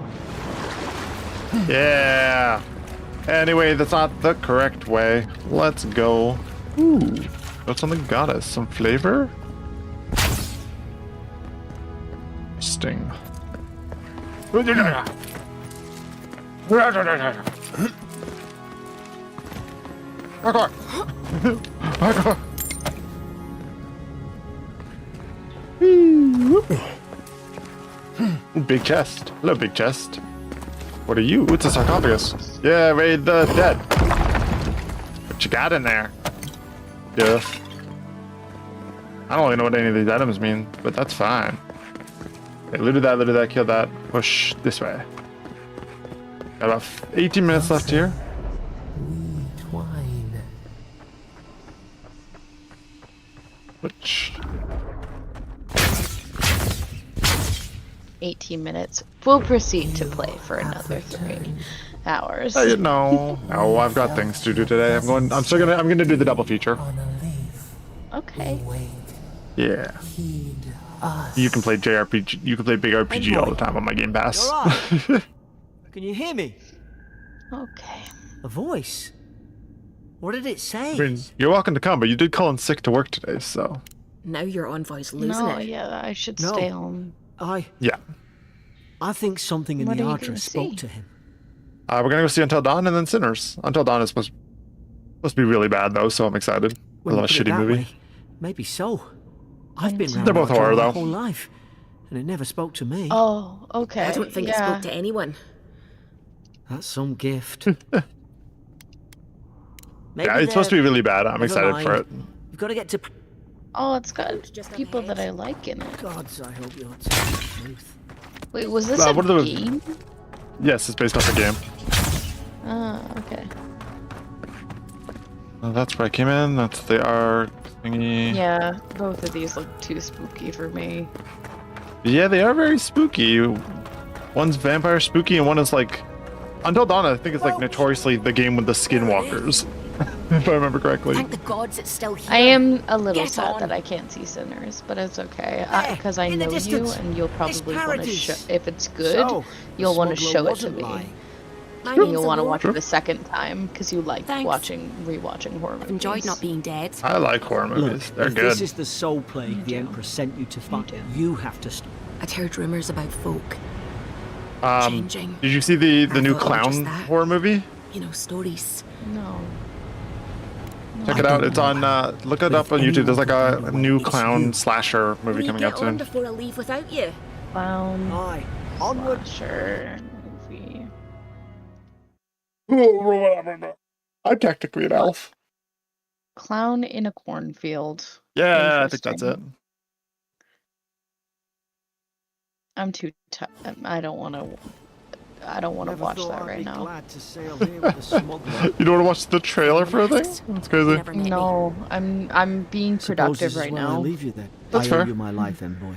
Yeah. Anyway, that's not the correct way. Let's go. Ooh, got something got us. Some flavor? Interesting. Big chest. Hello, big chest. What are you? It's a sarcophagus. Yeah, raid the dead. What you got in there? Yeah. I don't really know what any of these items mean, but that's fine. Okay, looted that, killed that. Push this way. Got about 18 minutes left here. Sweet wine. Which 18 minutes. We'll proceed to play for another 3 hours. no, I've got things to do today. I'm gonna do the double feature. On a leaf. Okay. Wait. Yeah. Heed us. You can play JRPG. You can play big RPG all the time on my Game Pass. You're right. Can you hear me? Okay. A voice. What did it say? I mean, you're welcome to come, but you did call in sick to work today, so. Now your envoy's losing No, it. yeah, I should No. stay home. Yeah. I think something in What the are you Ardra gonna spoke see? to him. We're gonna go see Until Dawn and then Sinners. Until Dawn is supposed to be really bad though, so I'm excited. When A you lot of put it shitty that movie. way, maybe so. I've been They're round both Ardra horror, my though. whole life, and it never spoke to me. Oh, okay. I don't think it spoke to anyone. That's some gift. Maybe Yeah, it's supposed to be really bad. I'm Never excited for it. mind. You've got to get to. Oh, it's got Just people that ahead. I like in it. Gods, I hope you're telling the truth. Wait, was this what are a the- game? Yes, it's based off a game. Ah, okay. That's where I came in. That's the arc thingy. Yeah, both of these look too spooky for me. Yeah, they are very spooky. One's vampire spooky, and one is like Until Dawn. I think it's like notoriously the game with the skinwalkers, if I remember correctly. Thank the gods it's still here. I am a little Get sad on. that I can't see Sinners, but it's okay There, because I in the know you, distance. and you'll It's probably want to Paradise. show. If it's good, So, you'll the want to smuggler show it to wasn't me. lying. My And name's you'll want to Aurora. watch it a second time because you like Thanks. rewatching horror movies. I've enjoyed not being dead. I like horror Look, movies. They're if good. this is the soul plague You the do. Emperor sent you to fight, do. you have to stop. I'd heard rumors about folk changing. Did you see the I new thought it was just clown that. horror movie? You know, stories. No. Check I it out. don't it's know on. that. Look it But up if on YouTube. anyone There's like can a find the way, new it's clown you. slasher movie Will you coming get out on soon. before I leave without you? Clown Aye. Onward. slasher movie. I'm technically an elf. Clown in a cornfield. Yeah, I think that's it. Interesting. I'm too. I don't want to. I don't want to Never watch thought that I'd right be now. glad to sail here with the smuggler. You don't want to watch the trailer for a thing? That's crazy. Never met me. No, I'm being Suppose productive this is right where I now. leave you then. That's I fair. owe you my life, envoy.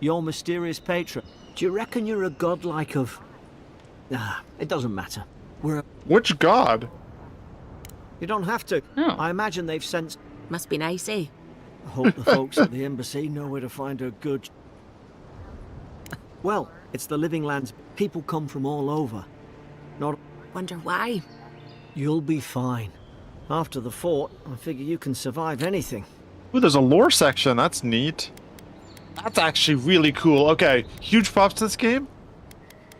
Your mysterious patron. Do you reckon you're a godlike of? Ah, it doesn't matter. We're. Which god? You don't have to. Oh. I imagine they've sent. Must be nice, eh? I hope the folks at the embassy know where to find a good. Well, it's the Living Lands. People come from all over. Not. Wonder why. You'll be fine. After the fort, I figure you can survive anything. Ooh, there's a lore section. That's neat. That's actually really cool. Okay, huge props to this game.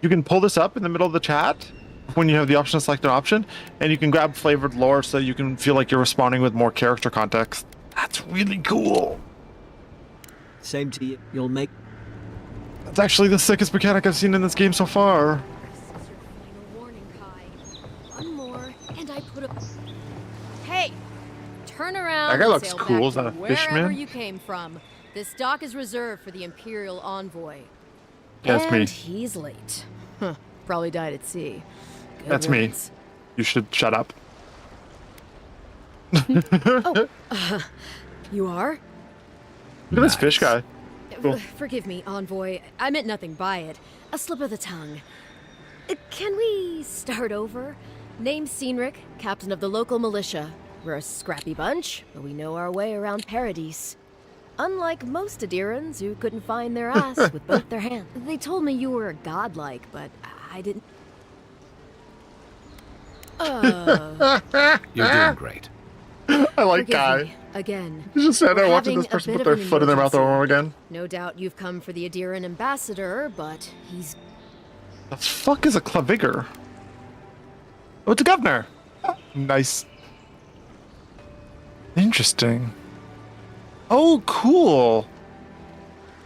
You can pull this up in the middle of the chat when you have the option to select an option, and you can grab flavored lore so you can feel like you're responding with more character context. That's really cool. Same to you. You'll make. That's actually the sickest mechanic I've seen in this game so far. Warning, Kai. One more, and I put a. Hey, turn around. That guy and looks sail cool. back Is that to a wherever fishman? you came from. This dock is reserved for the Imperial envoy. That's and me. he's late. Huh. Probably died at sea. Good That's me. riddance. You should shut up. You are? Look at this fish guy. Cool. Forgive me, Envoy. I meant nothing by it. A slip of the tongue. Can we start over? Name's Cynric, captain of the local militia. We're a scrappy bunch, but we know our way around Paradise. Unlike most Adirans who couldn't find their ass with both their hands. They told me you were godlike, but I didn't... You're doing great. I like Forgive Guy. me, again. You just sat there We're watching this having a person bit put their of an foot in their mouth over and over emergency. again. No doubt you've come for the Adiran ambassador, but he's... The fuck is a clavigger? Oh, it's a governor. Nice. Interesting. Oh, cool.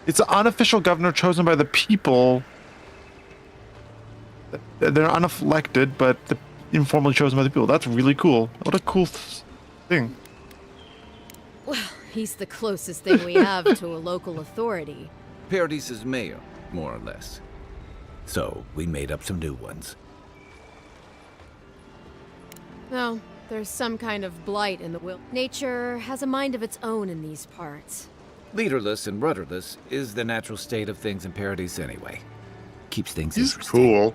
It's an unofficial governor chosen by the people. They're unelected, but informally chosen by the people. That's really cool. What a cool thing. Well, he's the closest thing we have to a local authority. Paradise's mayor, more or less. So, we made up some new ones. Well, there's some kind of blight in the will. Nature has a mind of its own in these parts. Leaderless and rudderless is the natural state of things in Paradise anyway. Keeps things He's interesting. cool.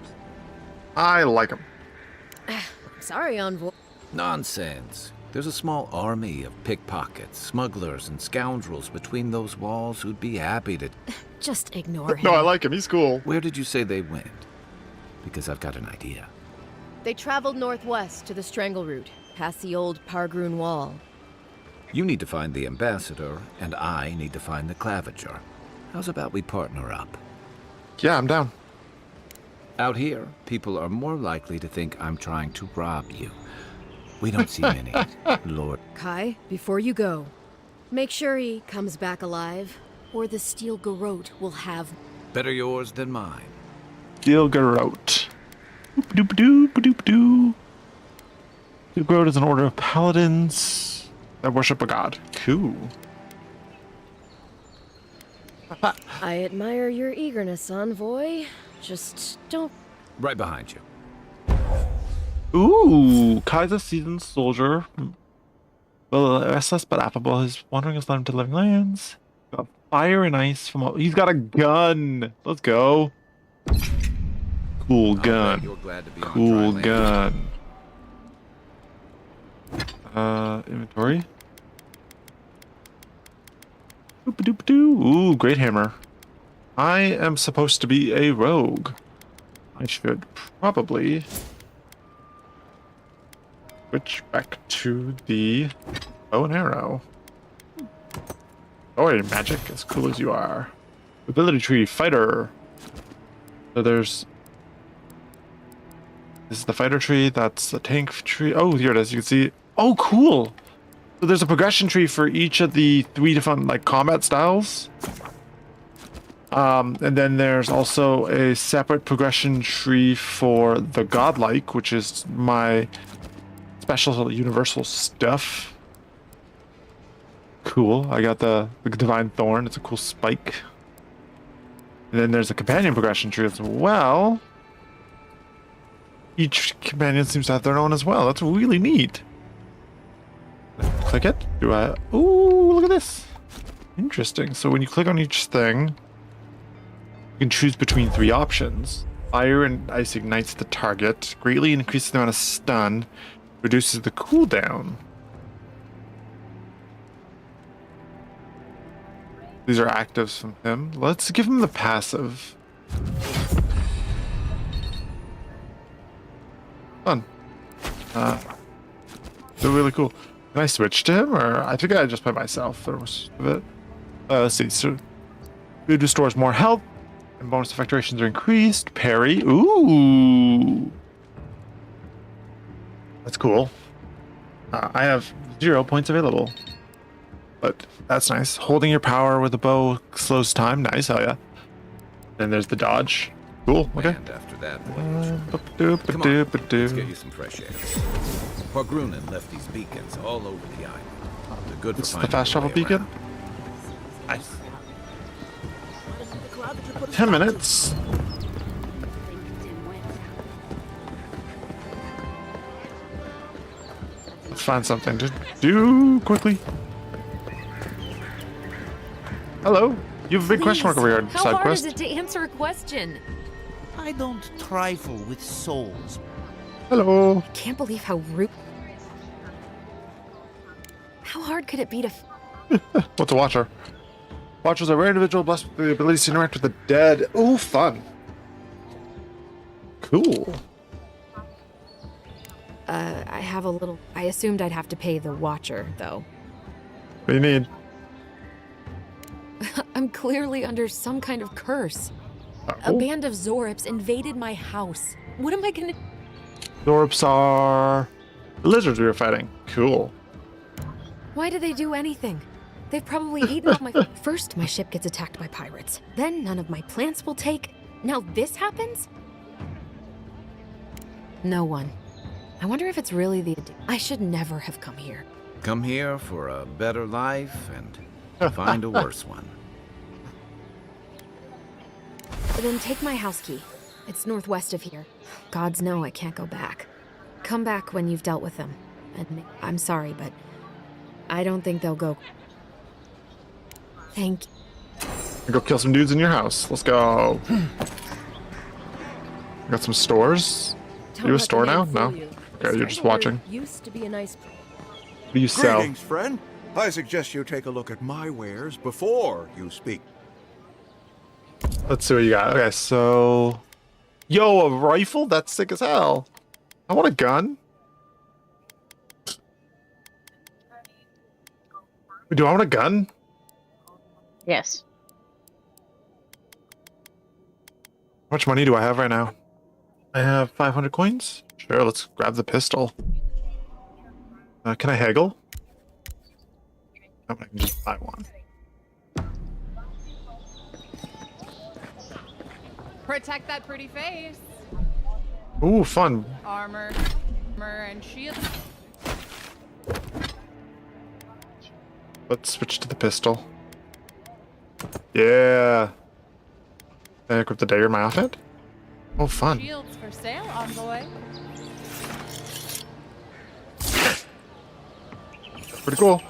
I like him. Sorry, Envoy. Nonsense. There's a small army of pickpockets, smugglers, and scoundrels between those walls who'd be happy to... Just ignore him. No, I like him. He's cool. Where did you say they went? Because I've got an idea. They traveled northwest to the Strangle Route, past the old Pargroon Wall. You need to find the ambassador, and I need to find the claviger. How's about we partner up? Yeah, I'm down. Out here, people are more likely to think I'm trying to rob you. We don't see many, Lord. Kai, before you go, make sure he comes back alive, or the Steel Garrote will have... Better yours than mine. Steel Garrote. Doop-a-doop-a-doop-a-doo. Steel Garrote is an order of paladins that worship a god. Cool. I admire your eagerness, Envoy. Just don't... Right behind you. Ooh, Kai's a seasoned soldier. Well, restless but affable. His wandering has led him to living lands. Got fire and ice from all... He's got a gun. Let's go. Cool I'll bet gun. you're glad to be on Cool dry land. gun. Inventory. Doop-a-doop-a-doo. Ooh, great hammer. I am supposed to be a rogue. I should probably switch back to the bow and arrow. Oh, magic, as cool as you are. Ability tree, fighter. So there's... This is the fighter tree, that's the tank tree. Oh, here it is, you can see. Oh, cool! So there's a progression tree for each of the 3 different, like, combat styles. And then there's also a separate progression tree for the godlike, which is my special universal stuff. Cool. I got the divine thorn. It's a cool spike. And then there's a companion progression tree as well. Each companion seems to have their own as well. That's really neat. Click it. Do I? Ooh, look at this. Interesting. So when you click on each thing, you can choose between 3 options. Fire and ice ignites the target, greatly increases the amount of stun, reduces the cooldown. These are actives from him. Let's give him the passive. Fun. They're really cool. Can I switch to him, or I think I just by myself for most of it. Let's see. So, food restores more health, and bonus effect durations are increased. Parry. Ooh, that's cool. I have 0 points available, but that's nice. Holding your power with a bow slows time. Nice. Hell yeah. Then there's the dodge. Cool. Okay. And after that, come on, let's get Let's you some fresh air. Pargrunen left these beacons all over the island. They're good for It's the finding fast your travel way beacon. around. Nice. 10 minutes. Let's find something to do quickly. Hello. You have a big question mark over here. How Side hard quest. is it to answer a question? I don't trifle with souls. Hello. I can't believe how rude. How hard could it be to? What's a watcher? Watchers are a rare individual blessed with the ability to interact with the dead. Ooh, fun. Cool. I have a little. I assumed I'd have to pay the watcher, though. What do you need? I'm clearly under some kind of curse. A band of Zorips invaded my house. What am I gonna? Zorps are the lizards we were fighting. Cool. Why did they do anything? They've probably eaten all my. First, my ship gets attacked by pirates. Then, none of my plants will take. Now, this happens? No one. I wonder if it's really the. I should never have come here. Come here for a better life and find a worse one. Then take my house key. It's northwest of here. Gods know I can't go back. Come back when you've dealt with them. And I'm sorry, but I don't think they'll go. Thank you. Go kill some dudes in your house. Let's go. Got some stores. Are you a store now? No. Okay, you're just watching. Used to be a nice. What do you sell? Greetings, friend. I suggest you take a look at my wares before you speak. Let's see what you got. Okay, so... Yo, a rifle? That's sick as hell. I want a gun. Do I want a gun? Yes. How much money do I have right now? I have 500 coins? Sure, let's grab the pistol. Can I haggle? Oh, I can just buy one. Protect that pretty face. Ooh, fun. Armor and shield. Let's switch to the pistol. Yeah. Can I equip the dagger in my outfit? Oh, fun. Shields for sale, envoy. Pretty cool.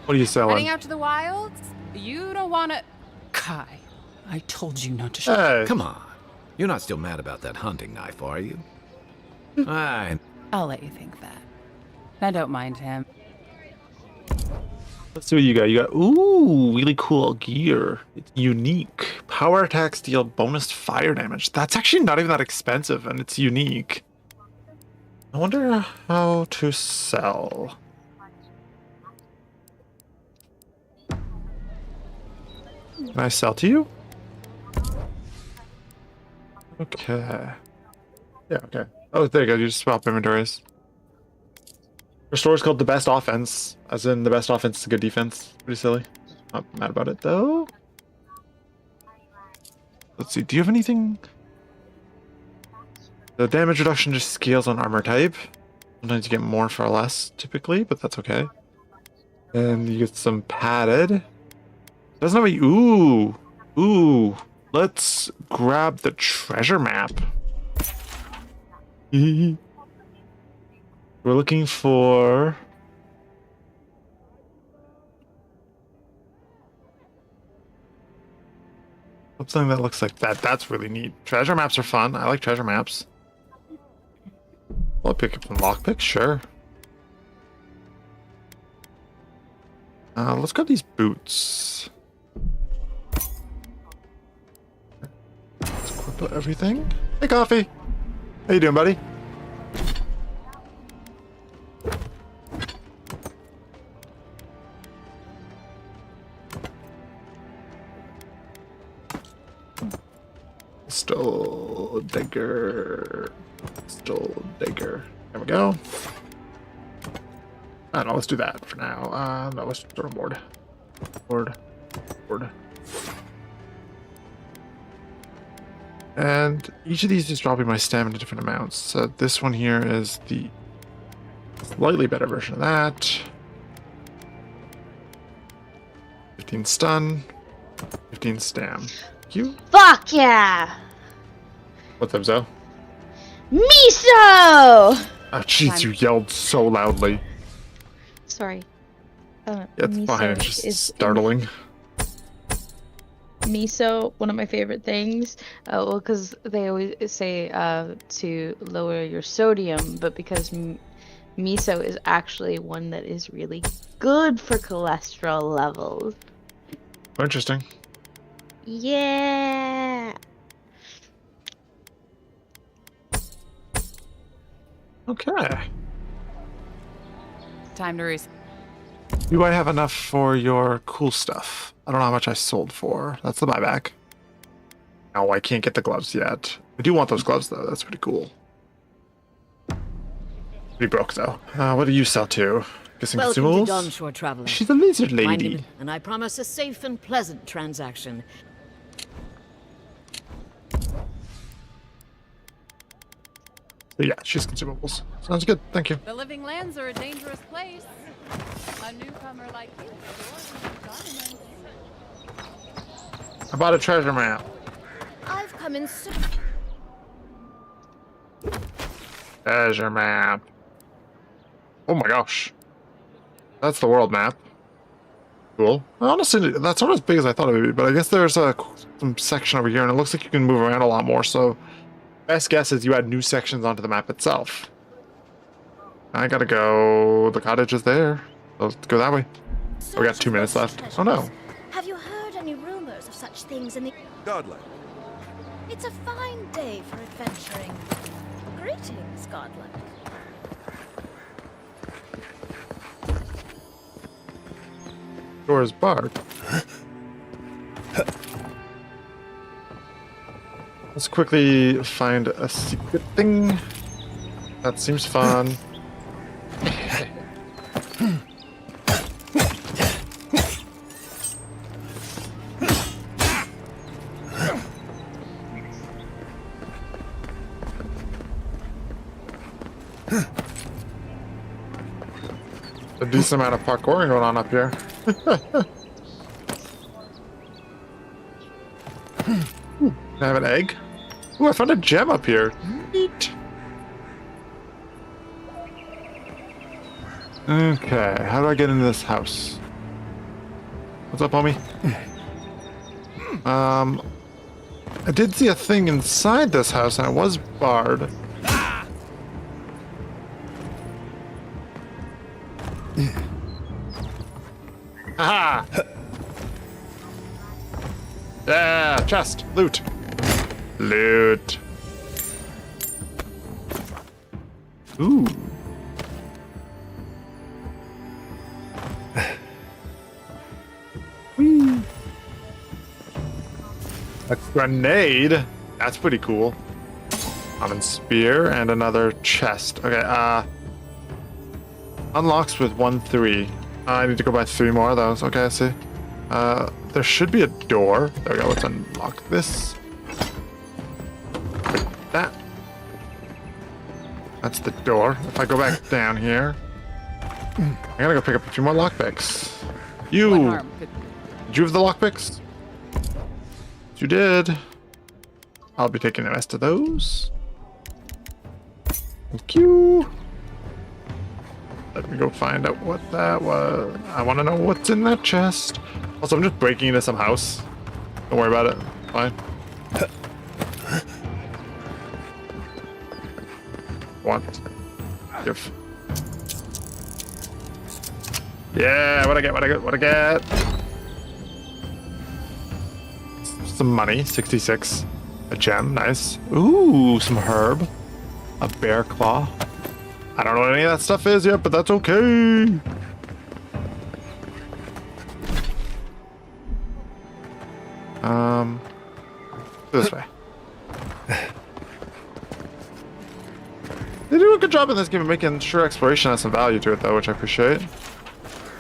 What are you selling? Heading out to the wilds? You don't wanna... Kai, I told you not to Hey. Come on. You're not still mad about that hunting knife, are you? I'll let you think that. I don't mind him. Let's see what you got. You got, ooh, really cool gear. It's unique. Power attacks deal bonus fire damage. That's actually not even that expensive, and it's unique. I wonder how to sell. Can I sell to you? Okay. Yeah, okay. Oh, there you go. You just swap inventories. Our store is called the best offense, as in the best offense is a good defense. Pretty silly. Not mad about it though. Let's see. Do you have anything? The damage reduction just scales on armor type. Sometimes you get more for less, typically, but that's okay. And you get some padded. Doesn't have a ooh. Let's grab the treasure map. We're looking for something that looks like that. That's really neat. Treasure maps are fun. I like treasure maps. I'll pick up some lockpicks, sure. Let's grab these boots. Let's equip everything. Hey, Coffee. How you doing, buddy? Pistol dagger. Pistol dagger. There we go. I don't know, let's do that for now. No, let's throw a board. Board. And each of these is dropping my stamina different amounts. So this one here is the slightly better version of that. 15 stun, 15 stam. Thank you. Fuck yeah! What's up, Zoe? Miso! Oh, jeez, you yelled so loudly. Sorry. It's fine. It's just startling. Miso, one of my favorite things. Well, because they always say to lower your sodium, but because miso is actually one that is really good for cholesterol levels. Interesting. Yeah. Okay. Time to reset. Do I have enough for your cool stuff? I don't know how much I sold for. That's the buyback. No, I can't get the gloves yet. I do want those gloves, though. That's pretty cool. Pretty broke, though. What do you sell to? Guessing Welcome consumables? to Dawnshore, traveler. She's a lizard My lady. name, and I promise a safe and pleasant transaction. So yeah, she's consumables. Sounds good. Thank you. The living lands are a dangerous place. A newcomer like you. Sure, I bought a treasure map. I've come in so... Treasure map. Oh my gosh. That's the world map. Cool. Honestly, that's not as big as I thought it would be, but I guess there's some section over here, and it looks like you can move around a lot more, so best guess is you add new sections onto the map itself. I gotta go... The cottage is there. Let's go that way. Oh, we got 2 minutes left. Oh no. Have you heard any rumors of such things in the... Godlike. It's a fine day for adventuring. Greetings, Godlike. Door is barred. Let's quickly find a secret thing. That seems fun. A decent amount of parkouring going on up here. Ooh, can I have an egg? Ooh, I found a gem up here. Neat. Okay, how do I get into this house? What's up, homie? I did see a thing inside this house, and it was barred. Haha! Yeah, chest, loot. Loot. Ooh. Whee. A grenade? That's pretty cool. Common spear and another chest. Okay, unlocks with 1-3. I need to go buy 3 more of those. Okay, I see. There should be a door. There we go. Let's unlock this. Like that. That's the door. If I go back down here, I gotta go pick up a few more lockpicks. You! Did you have the lockpicks? You did. I'll be taking the rest of those. Thank you. Let me go find out what that was. I want to know what's in that chest. Also, I'm just breaking into some house. Don't worry about it. Fine. What? Give. Yeah, what I get, what I get, what I get. Some money, 66. A gem, nice. Ooh, some herb. A bear claw. I don't know what any of that stuff is yet, but that's okay. This way. They do a good job in this game of making sure exploration has some value to it, though, which I appreciate.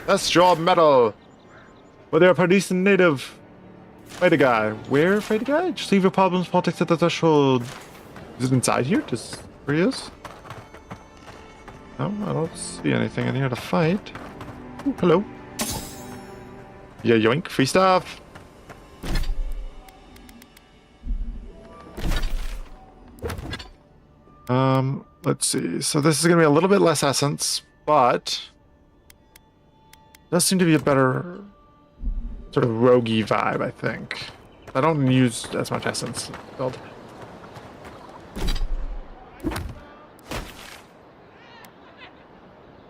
That's job medal. Well, they're a Paradise native. Fight a guy. Where, fight a guy? Just leave your problems, politics at the threshold. Is it inside here? Just where he is? No, I don't see anything in here to fight. Ooh, hello. Yeah, yoink. Free stuff. Let's see. So this is going to be a little bit less essence, but Does seem to be a better sort of roguey vibe, I think. I don't use as much essence build.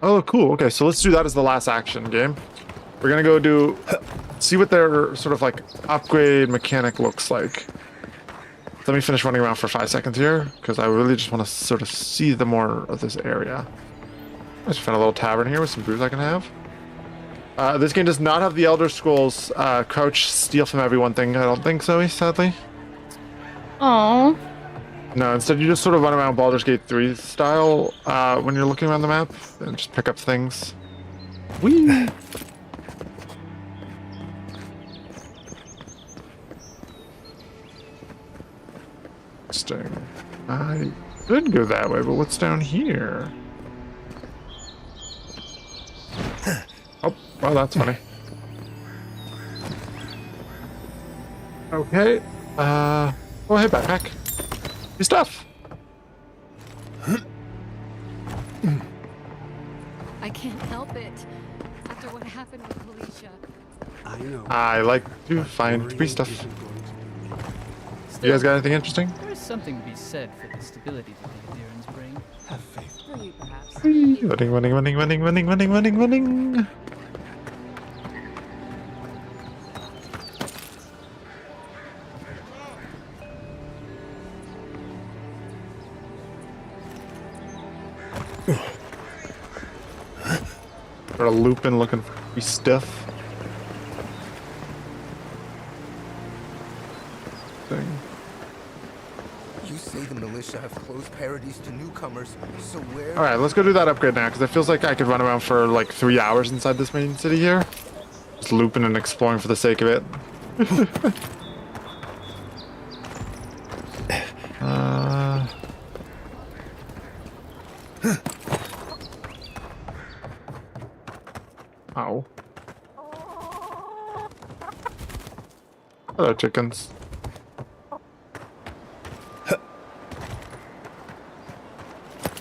Oh, cool. Okay, so let's do that as the last action game. We're gonna go see what their sort of like upgrade mechanic looks like. Let me finish running around for 5 seconds here, because I really just want to sort of see the more of this area. I just found a little tavern here with some brews I can have. This game does not have the Elder Scrolls crouch, steal from everyone thing. I don't think so, sadly. Aww. No, instead you just sort of run around Baldur's Gate 3 style when you're looking around the map and just pick up things. Whee! Interesting. I could go that way, but what's down here? Oh, well, that's funny. Okay. Oh, hey, backpack. Your stuff. I can't help it. After what happened with Felicia. I know. I like to find free stuff. You guys got anything interesting? There is something to be said for the stability that the Adherents bring. Have faith. For you, perhaps. Running. Sort of looping, looking for free stuff. Thing. You say the militia have closed Paradise to newcomers, so where... Alright, let's go do that upgrade now, because it feels like I could run around for like 3 hours inside this main city here. Just looping and exploring for the sake of it. Ow. Hello, chickens.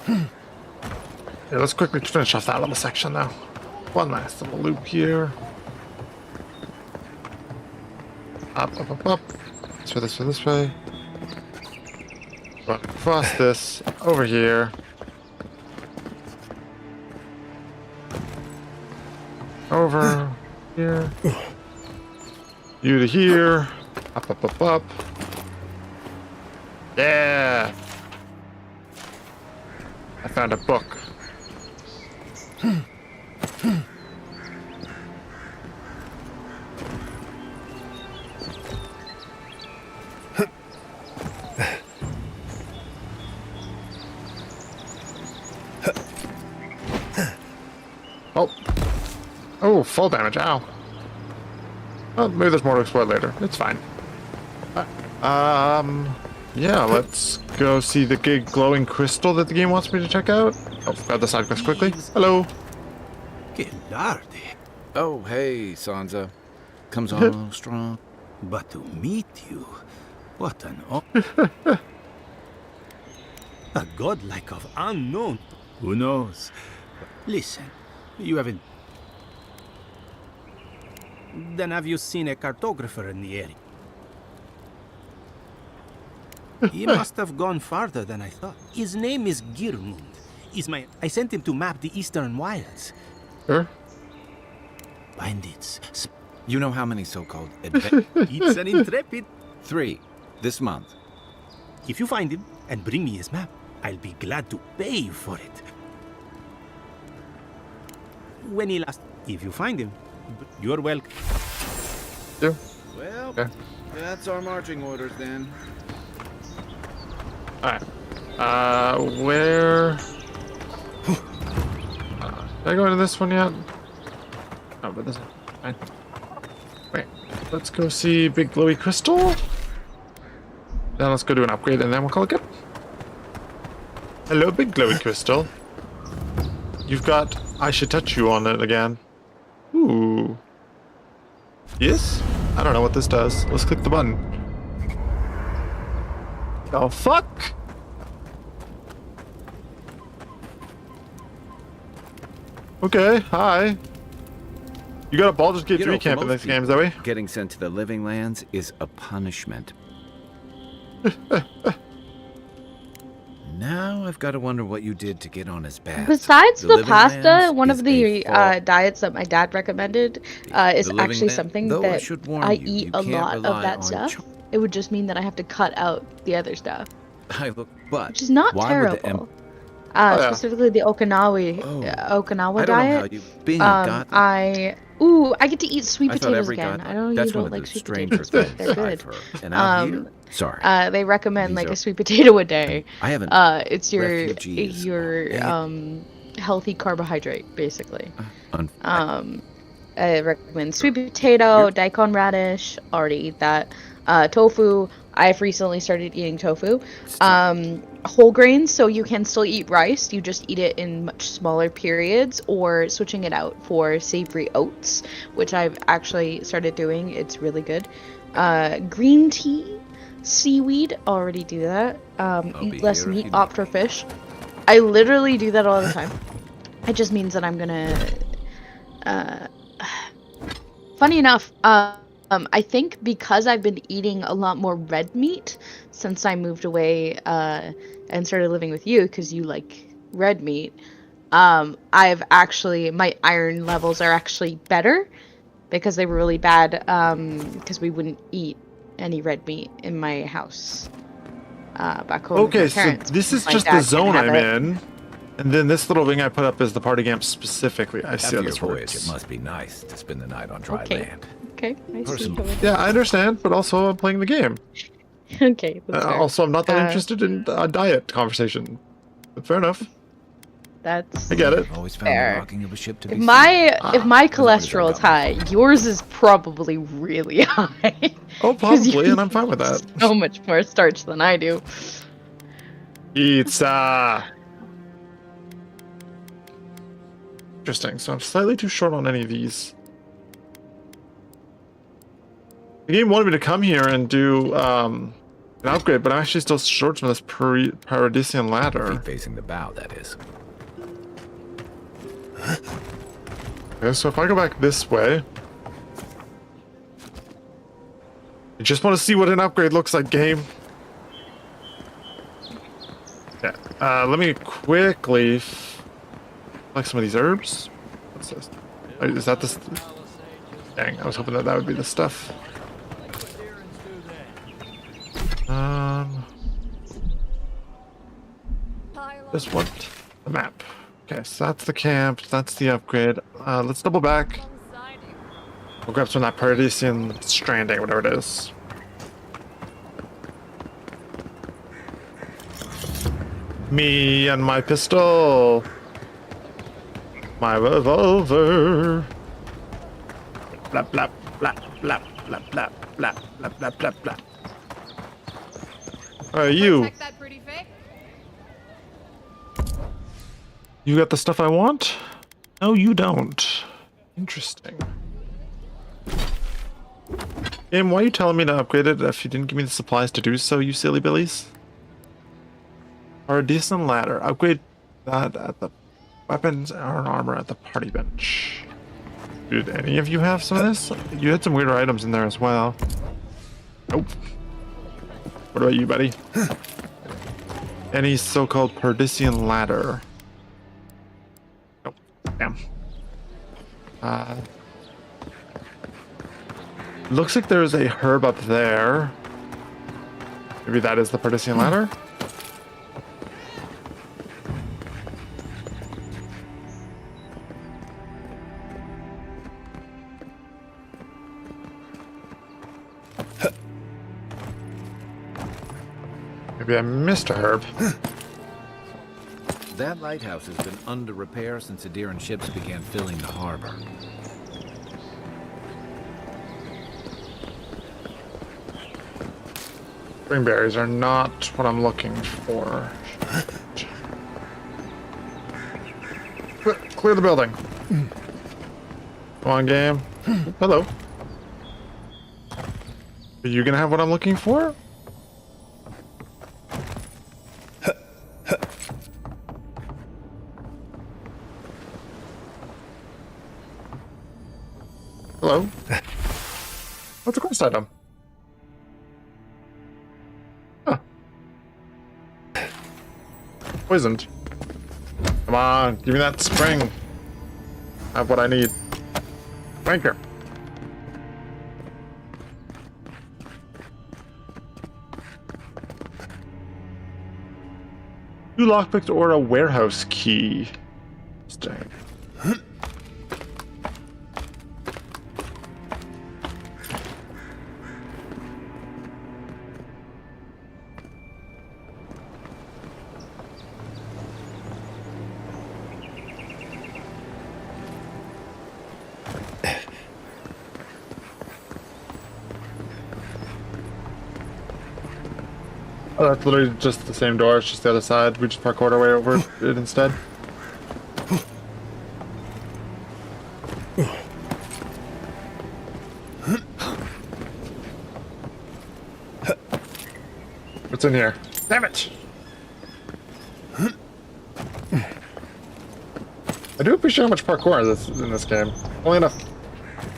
Yeah, let's quickly finish off that little section now. One last little loop here. Up. This way. Run across this. Over here. Over here. You to here. Up. Yeah. I found a book. Oh, fall damage, ow. Well, maybe there's more to explore later. It's fine. Yeah, let's go see the big glowing crystal that the game wants me to check out. Oh, grab the side quest quickly. Hello. Oh, hey, Sansa. Comes on strong. But to meet you, what an honor. A godlike of unknown. Who knows? Listen, you haven't... Then have you seen a cartographer in the area? He must have gone farther than I thought. His name is Girmund. I sent him to map the eastern wilds. Sure. Bandits. You know how many so-called It's an intrepid. 3 this month. If you find him and bring me his map, I'll be glad to pay for it. When he last... If you find him, you're welcome. Yeah. Well, okay. That's our marching orders then. Alright. Where... did I go into this one yet? Oh, but this is fine. Wait, let's go see big glowy crystal. Then let's go do an upgrade and then we'll call it good. Hello, big glowy crystal. You've got I should touch you on it again. Ooh. Yes? I don't know what this does. Let's click the button. Oh, fuck! Okay, hi. You got a Baldur's Gate You 3 know, for camp in most this game, people, Zoe. getting sent to the Living Lands is a punishment. Now I've got to wonder what you did to get on his back. Besides the Living pasta, Lands one is of the a fall- diets that my dad recommended is The Living actually Land- something though I that should warn I you, eat you a can't lot of rely that on stuff. It would just mean that I have to cut out the other stuff, but which is not why would the terrible. yeah. Specifically the Okinawa I don't know diet. how you being a god. I get to eat sweet I thought potatoes every again. god- I know that's you one don't of like the sweet stranger potatoes, but things they're I've good. heard. And out here, sorry, They recommend These like are- a sweet potato a day. I haven't. It's your refugees healthy carbohydrate basically. Un- I recommend sweet potato, daikon radish. Already eat that. Tofu. I've recently started eating tofu. Whole grains, so you can still eat rice. You just eat it in much smaller periods, or switching it out for savory oats, which I've actually started doing. It's really good. Green tea, seaweed. Already do that. Eat less meat, opt for fish. I literally do that all the time. It just means that I'm gonna. Funny enough, I think because I've been eating a lot more red meat since I moved away and started living with you, because you like red meat, I've actually, my iron levels are actually better because they were really bad because we wouldn't eat any red meat in my house back home. Okay, with my so parents, this is my just dad the couldn't zone have I'm it. in. And then this little thing I put up is the party camp specifically. I see After how your this voyage, works. it must be nice to spend the night on dry Okay. land. Okay, I see. Personally. Yeah, I understand, but also I'm playing the game. Okay, that's fair. Also, I'm not that Uh, interested in a diet conversation. But fair enough. That's I get it. I've always found fair. the rocking of a ship to be If my as cholesterol is high, yours is probably really high. Oh, 'Cause you probably, and I'm fine with that. eat so much more starch than I do. Pizza. Interesting. So I'm slightly too short on any of these. The game wanted me to come here and do an upgrade, but I'm actually still short from this Paradisian ladder. Feet facing the bow, that is. Okay, so if I go back this way, I just want to see what an upgrade looks like, game. Yeah, let me quickly like some of these herbs. What's this? Is that this? Dang, I was hoping that that would be the stuff. Just what? The map. Okay, so that's the camp. That's the upgrade. Let's double back. We'll grab some of that Paradisian stranding, whatever it is. Me and my pistol. My revolver. Blap, blap, blap, blap, blap, blap, blap, blap, blap, blap, blap. You. Protect that pretty face. You got the stuff I want? No, you don't. Interesting. Game, why are you telling me to upgrade it if you didn't give me the supplies to do so, you silly billies? Or a decent ladder. Upgrade that at the weapons and armor at the party bench. Did any of you have some of this? You had some weirder items in there as well. Nope. What about you, buddy? Any so-called Paradisian ladder? Nope. Damn. Looks like there's a herb up there. Maybe that is the Paradisian ladder? Maybe I missed a herb. That lighthouse has been under repair since the Adiran ships began filling the harbor. Springberries are not what I'm looking for. Clear the building. Come on, game. Hello. Are you gonna have what I'm looking for? Hello. What's a quest item? Huh. Poisoned. Come on, give me that spring. I have what I need. Wanker. 2 lockpicks or a warehouse key. Interesting. Oh, that's literally just the same door, it's just the other side. We just parkoured our way over it instead. What's in here? Damn it! I do appreciate how much parkour is in this game. Only enough.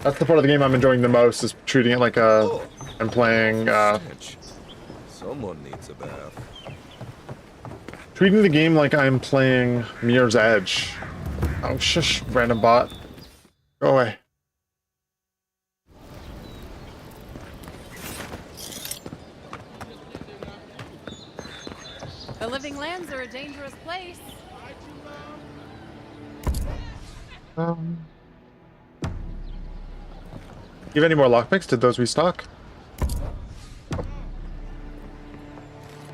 That's the part of the game I'm enjoying the most, is treating it like I'm playing, Someone needs a bath. treating the game like I'm playing Mirror's Edge. Oh, shush, random bot. Go away. The living lands are a dangerous place. You have any more lockpicks? Did those restock? I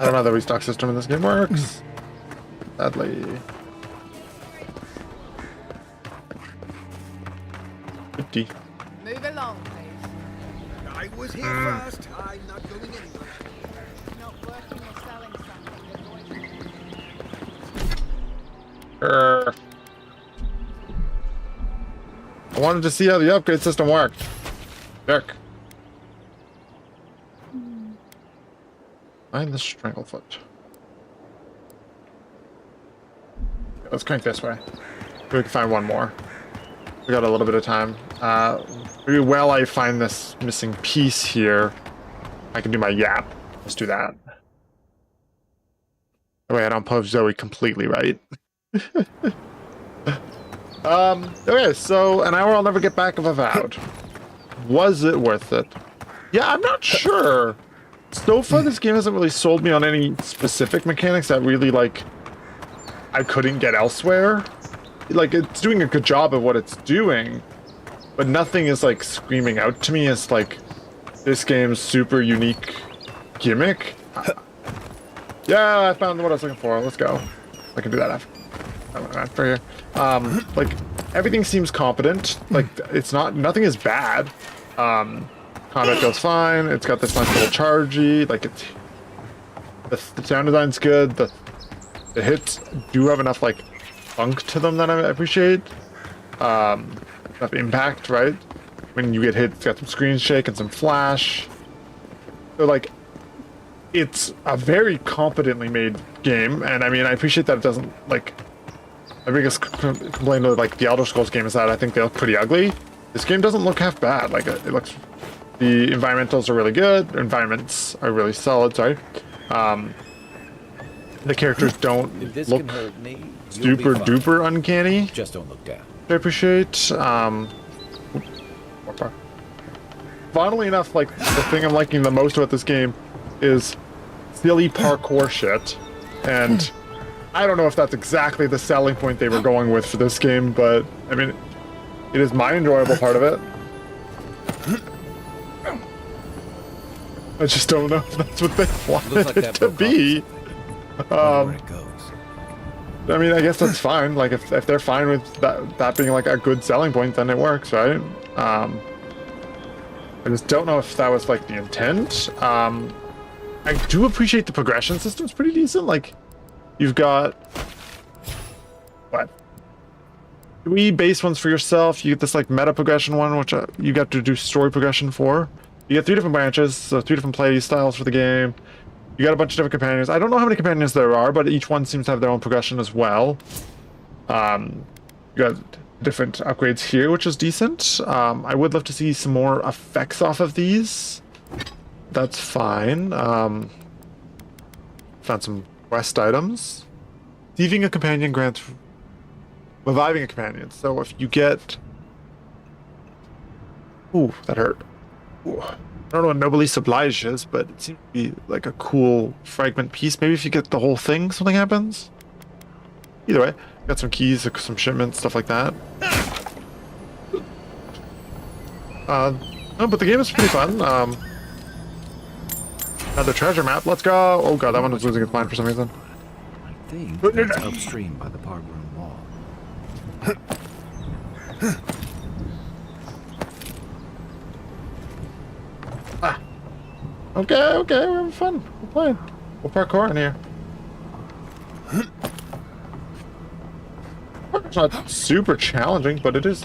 don't know how the restock system in this game works. Sadly. 50. Move along, please. I was here first. I'm not going anywhere. Not working or selling something. I wanted to see how the upgrade system worked. Jerk. Find the Stranglefoot. Let's crank this way. We can find one more. We got a little bit of time. Maybe while I find this missing piece here, I can do my yap. Let's do that. Oh, wait, I don't pose Zoe completely right. Okay, so an hour I'll never get back of Avowed. Was it worth it? Yeah, I'm not sure. So far, this game hasn't really sold me on any specific mechanics that really, like, I couldn't get elsewhere. Like, it's doing a good job of what it's doing, but nothing is, like, screaming out to me as, like, this game's super unique gimmick. Yeah, I found what I was looking for. Let's go. I can do that after here. Like, everything seems competent. Like, it's not, nothing is bad. Combat goes fine. It's got this nice little chargey. Like, it's, the sound design's good. The hits do have enough, like, funk to them that I appreciate. Enough impact, right? When you get hit, it's got some screen shake and some flash. So, like, it's a very competently made game, and I mean, I appreciate that it doesn't, like, my biggest complaint with, like, the Elder Scrolls game is that I think they look pretty ugly. This game doesn't look half bad. Like, it looks, the environmentals are really good, environments are really solid, sorry. The characters don't look super duper uncanny. Just don't look down. I appreciate, funnily enough, like, the thing I'm liking the most about this game is silly parkour shit, and I don't know if that's exactly the selling point they were going with for this game, but I mean, it is my enjoyable part of it. I just don't know if that's what they wanted it to be. I mean, I guess that's fine. Like, if they're fine with that being like a good selling point, then it works, right? I just don't know if that was like the intent. I do appreciate the progression system's pretty decent. Like, you've got what? 3 base ones for yourself. You get this like meta progression one, which you got to do story progression for. You get 3 different branches, so 3 different play styles for the game. You got a bunch of different companions. I don't know how many companions there are, but each one seems to have their own progression as well. You got different upgrades here, which is decent. I would love to see some more effects off of these. That's fine. Found some quest items. Thieving a companion grants reviving a companion. So if you get... Ooh, that hurt. Ooh. I don't know what Noblesse Oblige is, but it seems to be like a cool fragment piece. Maybe if you get the whole thing, something happens? Either way, got some keys, some shipments, stuff like that. No, but the game is pretty fun. Another treasure map. Let's go. Oh god, that one was losing its mind for some reason. I think that's upstream by the park room wall. Okay, we're having fun. We're playing. We'll parkour in here. It's not super challenging, but it is.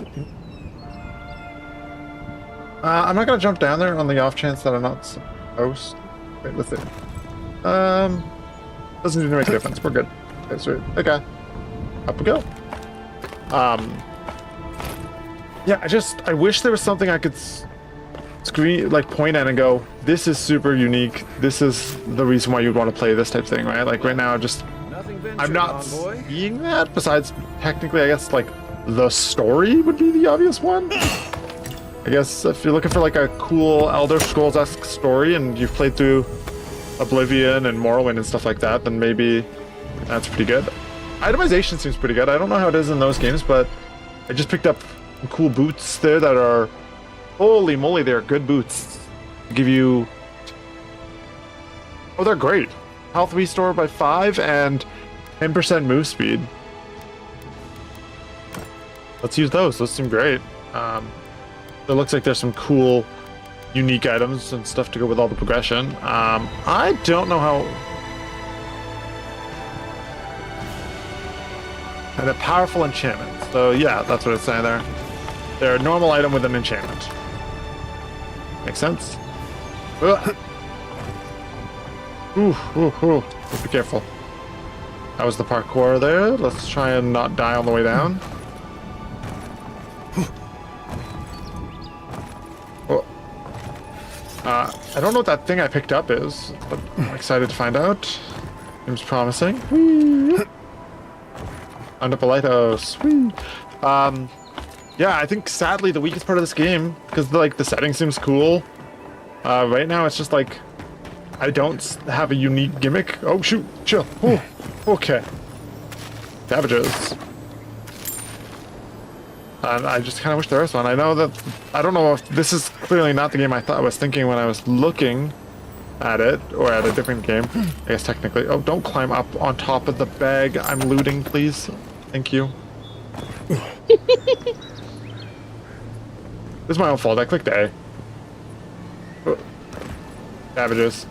I'm not gonna jump down there on the off chance that I'm not supposed. Wait, let's see. Doesn't even make a difference. We're good. Okay, sweet. Okay. Up we go. Yeah, I wish there was something I could screen, like point at and go, this is super unique. This is the reason why you'd want to play this type of thing, right? Like right now, I'm not seeing that. Besides, technically, I guess like the story would be the obvious one. I guess if you're looking for like a cool Elder Scrolls-esque story and you've played through Oblivion and Morrowind and stuff like that, then maybe that's pretty good. Itemization seems pretty good. I don't know how it is in those games, but I just picked up some cool boots there that are, holy moly, they're good boots. Give you, oh, they're great. Health restore by 5 and 10% move speed. Let's use those. Those seem great. It looks like there's some cool, unique items and stuff to go with all the progression. I don't know how... And a powerful enchantment. So yeah, that's what it's saying there. They're a normal item with an enchantment. Makes sense? Ugh. Ooh. Be careful. That was the parkour there. Let's try and not die on the way down. I don't know what that thing I picked up is, but I'm excited to find out. Seems promising. Found up a lighthouse. Yeah, I think sadly the weakest part of this game, because like the setting seems cool. Right now it's just like I don't have a unique gimmick. Oh shoot, chill. Ooh, okay. Savages. And I just kind of wish there was one. I know that, I don't know if this is clearly not the game I thought I was thinking when I was looking at it, or at a different game, I guess technically. Oh, don't climb up on top of the bag. I'm looting, please. Thank you. This is my own fault. I clicked A. Savages.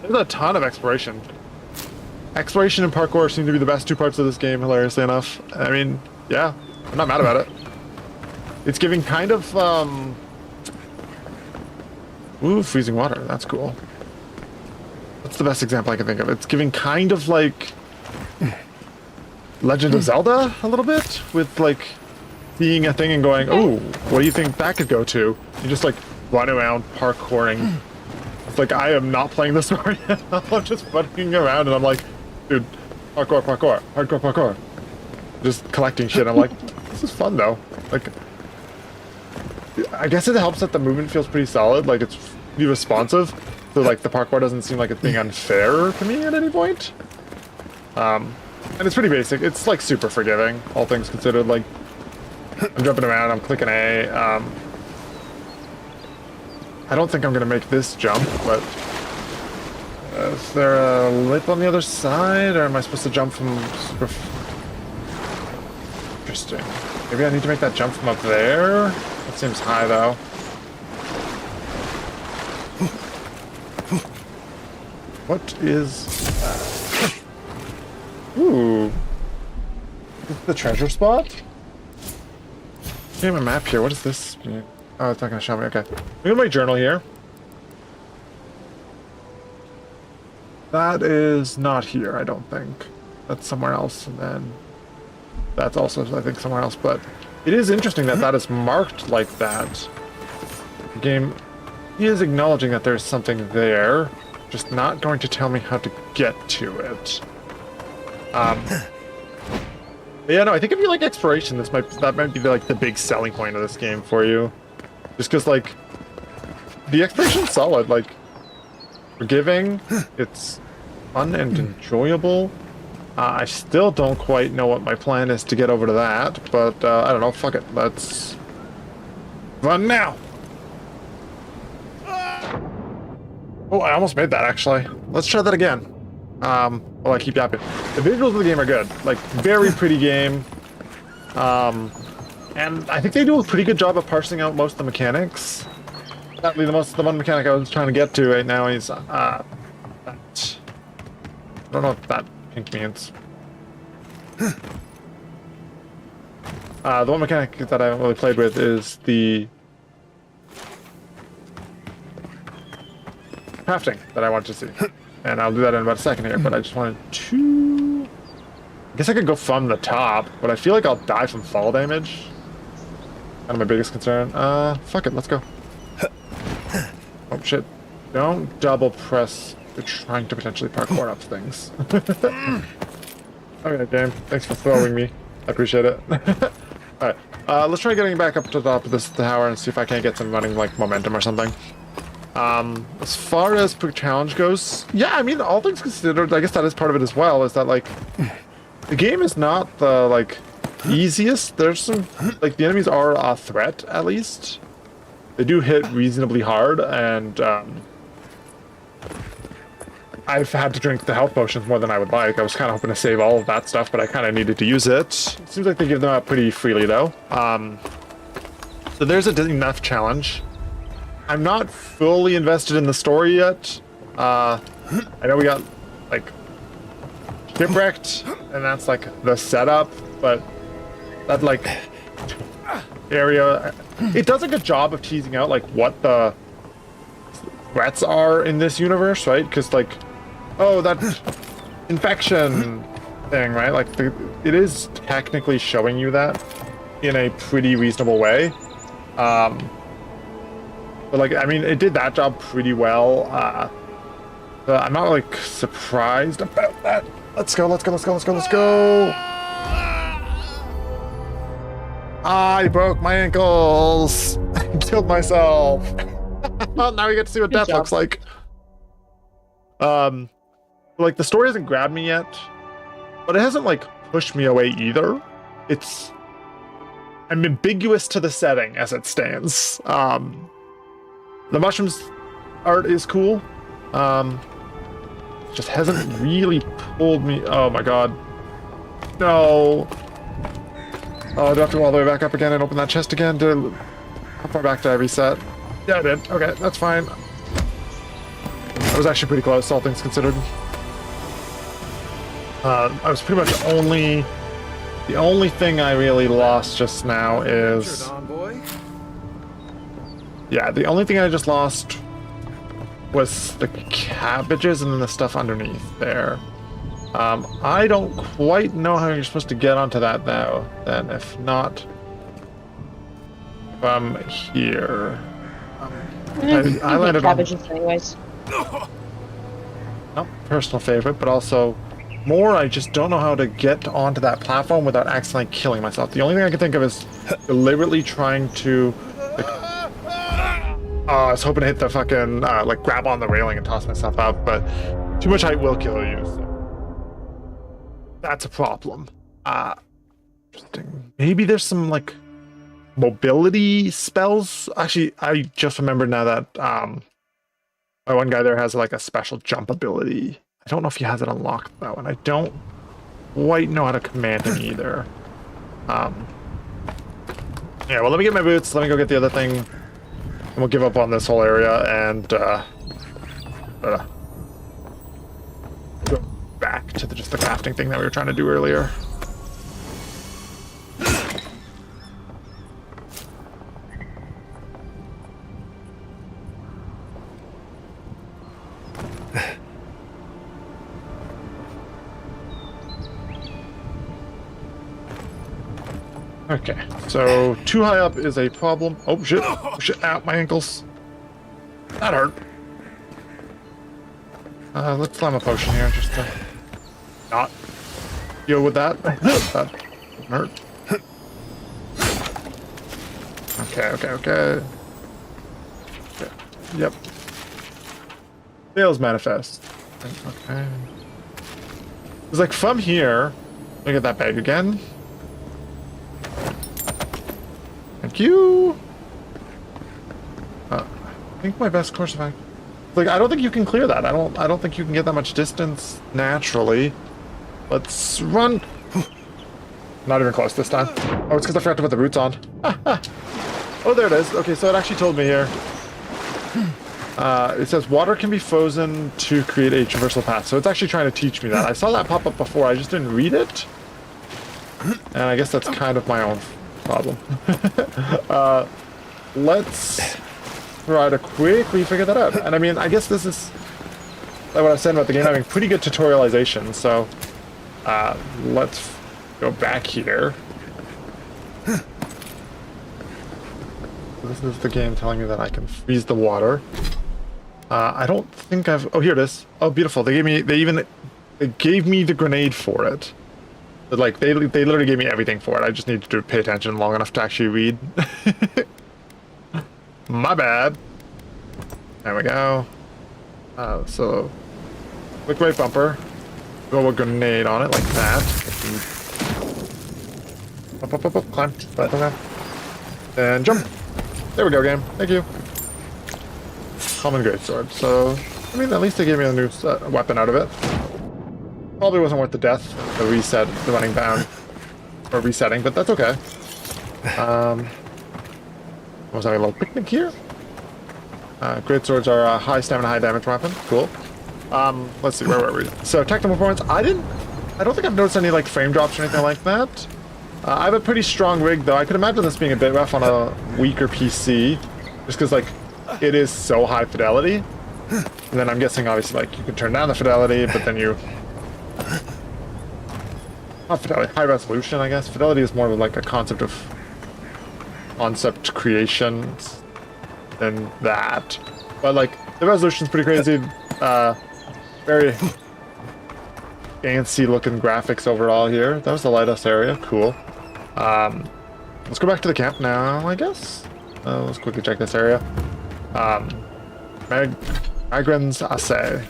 There's a ton of exploration. Exploration and parkour seem to be the best two parts of this game, hilariously enough. I mean, yeah, I'm not mad about it. It's giving kind of, ooh, freezing water. That's cool. That's the best example I can think of. It's giving kind of like Legend of Zelda a little bit, with like seeing a thing and going, oh, what do you think that could go to? You just like run around parkouring. It's like, I am not playing this story. I'm just running around and I'm like, dude, parkour. Just collecting shit. I'm like, this is fun though. Like, I guess it helps that the movement feels pretty solid. Like, it's pretty responsive. So like the parkour doesn't seem like it's being unfair to me at any point. And it's pretty basic. It's like super forgiving, all things considered. Like, I'm jumping around, I'm clicking A. I don't think I'm gonna make this jump, but is there a lip on the other side, or am I supposed to jump from super... Interesting. Maybe I need to make that jump from up there? That seems high, though. What is that? Ooh. Is this the treasure spot? I have a map here. What is this? Oh, it's not gonna show me. Okay. We have my journal here. That is not here, I don't think. That's somewhere else, and then that's also, I think, somewhere else. But it is interesting that that is marked like that. The game is acknowledging that there's something there, just not going to tell me how to get to it. But yeah, no, I think if you like exploration, that might be like the big selling point of this game for you. Just because, like, the exploration's solid, like, forgiving, it's fun and enjoyable. I still don't quite know what my plan is to get over to that, but I don't know, fuck it, let's run now! Oh, I almost made that, actually. Let's try that again. While I keep yapping. The visuals of the game are good, like, very pretty game. And I think they do a pretty good job of parsing out most of the mechanics. Sadly, the one mechanic I was trying to get to right now is, that. I don't know what that pink means. The one mechanic that I haven't really played with is the crafting that I want to see. And I'll do that in about a second here, but I just wanted to... I guess I could go from the top, but I feel like I'll die from fall damage. Kind of my biggest concern. Fuck it, let's go. Oh shit. Don't double press. You're trying to potentially parkour up things. Okay, game. Thanks for throwing me. I appreciate it. Alright, let's try getting back up to the top of this tower and see if I can't get some running, like, momentum or something. As far as quick challenge goes, yeah, I mean, all things considered, I guess that is part of it as well, is that, like, the game is not the, like, easiest. There's some, like, the enemies are a threat, at least. They do hit reasonably hard, and, I've had to drink the health potions more than I would like. I was kind of hoping to save all of that stuff, but I kind of needed to use it. It seems like they give them out pretty freely, though. So there's enough challenge. I'm not fully invested in the story yet. I know we got, like, shipwrecked, and that's, like, the setup, but that, like, area... It does a good job of teasing out, like, what the threats are in this universe, right? Because, like, oh, that infection thing, right? Like, it is technically showing you that in a pretty reasonable way. But, like, I mean, it did that job pretty well. But I'm not, like, surprised about that. Let's go, let's go, let's go, let's go, let's go! I broke my ankles! I killed myself! Well, now we get to see what death looks like. Like, the story hasn't grabbed me yet, but it hasn't, like, pushed me away either. I'm ambiguous to the setting as it stands. The mushrooms art is cool. Just hasn't really pulled me. Oh my god. No. Oh, do I have to go all the way back up again and open that chest again? How far back did I reset? Yeah, I did. Okay, that's fine. That was actually pretty close, all things considered. I was pretty much the only thing I really lost just now is... Yeah, the only thing I just lost was the cabbages and then the stuff underneath there. I don't quite know how you're supposed to get onto that now, then, if not from here. I landed cabbages anyways. Not personal favorite, but also more I just don't know how to get onto that platform without accidentally killing myself. The only thing I can think of is deliberately trying to... Like, I was hoping to hit the fucking, like, grab on the railing and toss myself out, but too much height will kill you, so that's a problem. Interesting. Maybe there's some, like, mobility spells? Actually, I just remembered now that, my one guy there has, like, a special jump ability. I don't know if he has it unlocked, though, and I don't quite know how to command him either. Yeah, well, let me get my boots, let me go get the other thing, and we'll give up on this whole area, and, go back to just the crafting thing that we were trying to do earlier. Okay, so too high up is a problem. Oh shit! Oh, shit! Ow, my ankles. That hurt. Let's slam a potion here just to not deal with that. That hurt. Okay. Yep. Fails manifest. Okay. It's like from here. Look at that bag again. Thank you. I think my best course of action. Like, I don't think you can clear that. I don't think you can get that much distance naturally. Let's run. Not even close this time. Oh, it's because I forgot to put the boots on. Oh, there it is. Okay, so it actually told me here. It says water can be frozen to create a traversal path. So it's actually trying to teach me that. I saw that pop up before. I just didn't read it. And I guess that's kind of my own problem. Let's try to quickly figure that out. And I mean, I guess this is like what I said about the game having pretty good tutorialization. So let's go back here. This is the game telling me that I can freeze the water. I don't think I've... Oh, here it is. Oh, beautiful. They gave me the grenade for it. But, like, they literally gave me everything for it. I just need to pay attention long enough to actually read. My bad. There we go. So, quick right bumper. Throw a grenade on it like that. Up, climb. Right, okay. And jump. There we go, game. Thank you. Common greatsword. So, I mean, at least they gave me a new weapon out of it. Probably wasn't worth the death, the reset, the running down, or resetting, but that's okay. Was having a little picnic here. Greatswords are a high stamina, high damage weapon. Cool. Let's see, where were we? So, technical performance. I don't think I've noticed any like frame drops or anything like that. I have a pretty strong rig, though. I could imagine this being a bit rough on a weaker PC, just because, like, it is so high fidelity. And then I'm guessing, obviously, like, you can turn down the fidelity, but then you... Not fidelity, high resolution, I guess. Fidelity is more of, like, a concept creation than that. But, like, the resolution's pretty crazy. Very fancy-looking graphics overall here. That was the lighthouse area. Cool. Let's go back to the camp now, I guess. Let's quickly check this area. Magran's Assay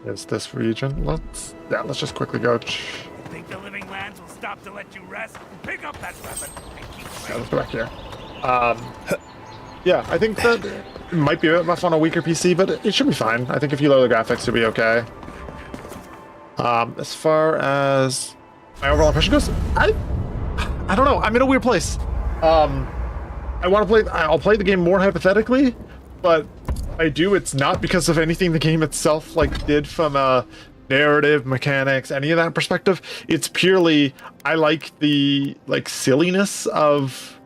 is this region. Let's just quickly go. Think the living lands will stop to let you rest? Pick up that weapon and keep Yeah, let's go back here. Yeah, I think that it might be a bit rough on a weaker PC, but it should be fine. I think if you lower the graphics, it'll be okay. As far as my overall impression goes, I don't know. I'm in a weird place. I'll play the game more hypothetically, but it's not because of anything the game itself like did from a narrative, mechanics, any of that perspective. It's purely I like the like silliness of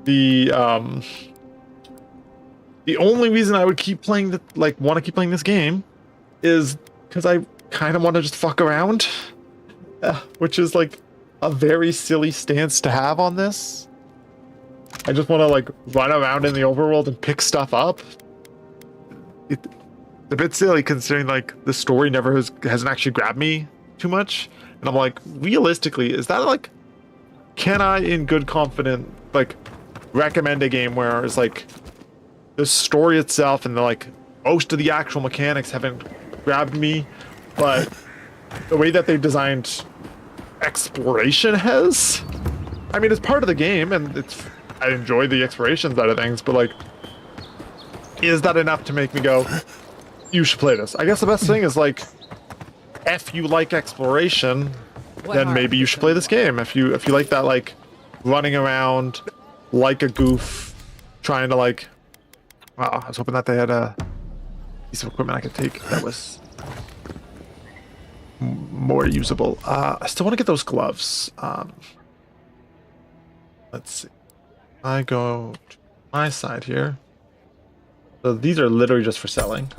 the only reason I would keep playing want to keep playing this game is because I kind of want to just fuck around, which is like a very silly stance to have on this. I just want to like run around in the overworld and pick stuff up. It's a bit silly considering like the story hasn't actually grabbed me too much, and I'm like, realistically, is that like, can I in good confidence like recommend a game where it's like the story itself and the like most of the actual mechanics haven't grabbed me, but the way that they've designed exploration has? I mean, it's part of the game, and I enjoy the exploration side of things, but like, is that enough to make me go, you should play this? I guess the best thing is like, if you like exploration, then maybe you should play this game. If you like that, like running around like a goof, trying to like, wow, I was hoping that they had a piece of equipment I could take that was more usable. I still want to get those gloves. Let's see. I go to my side here. So these are literally just for selling.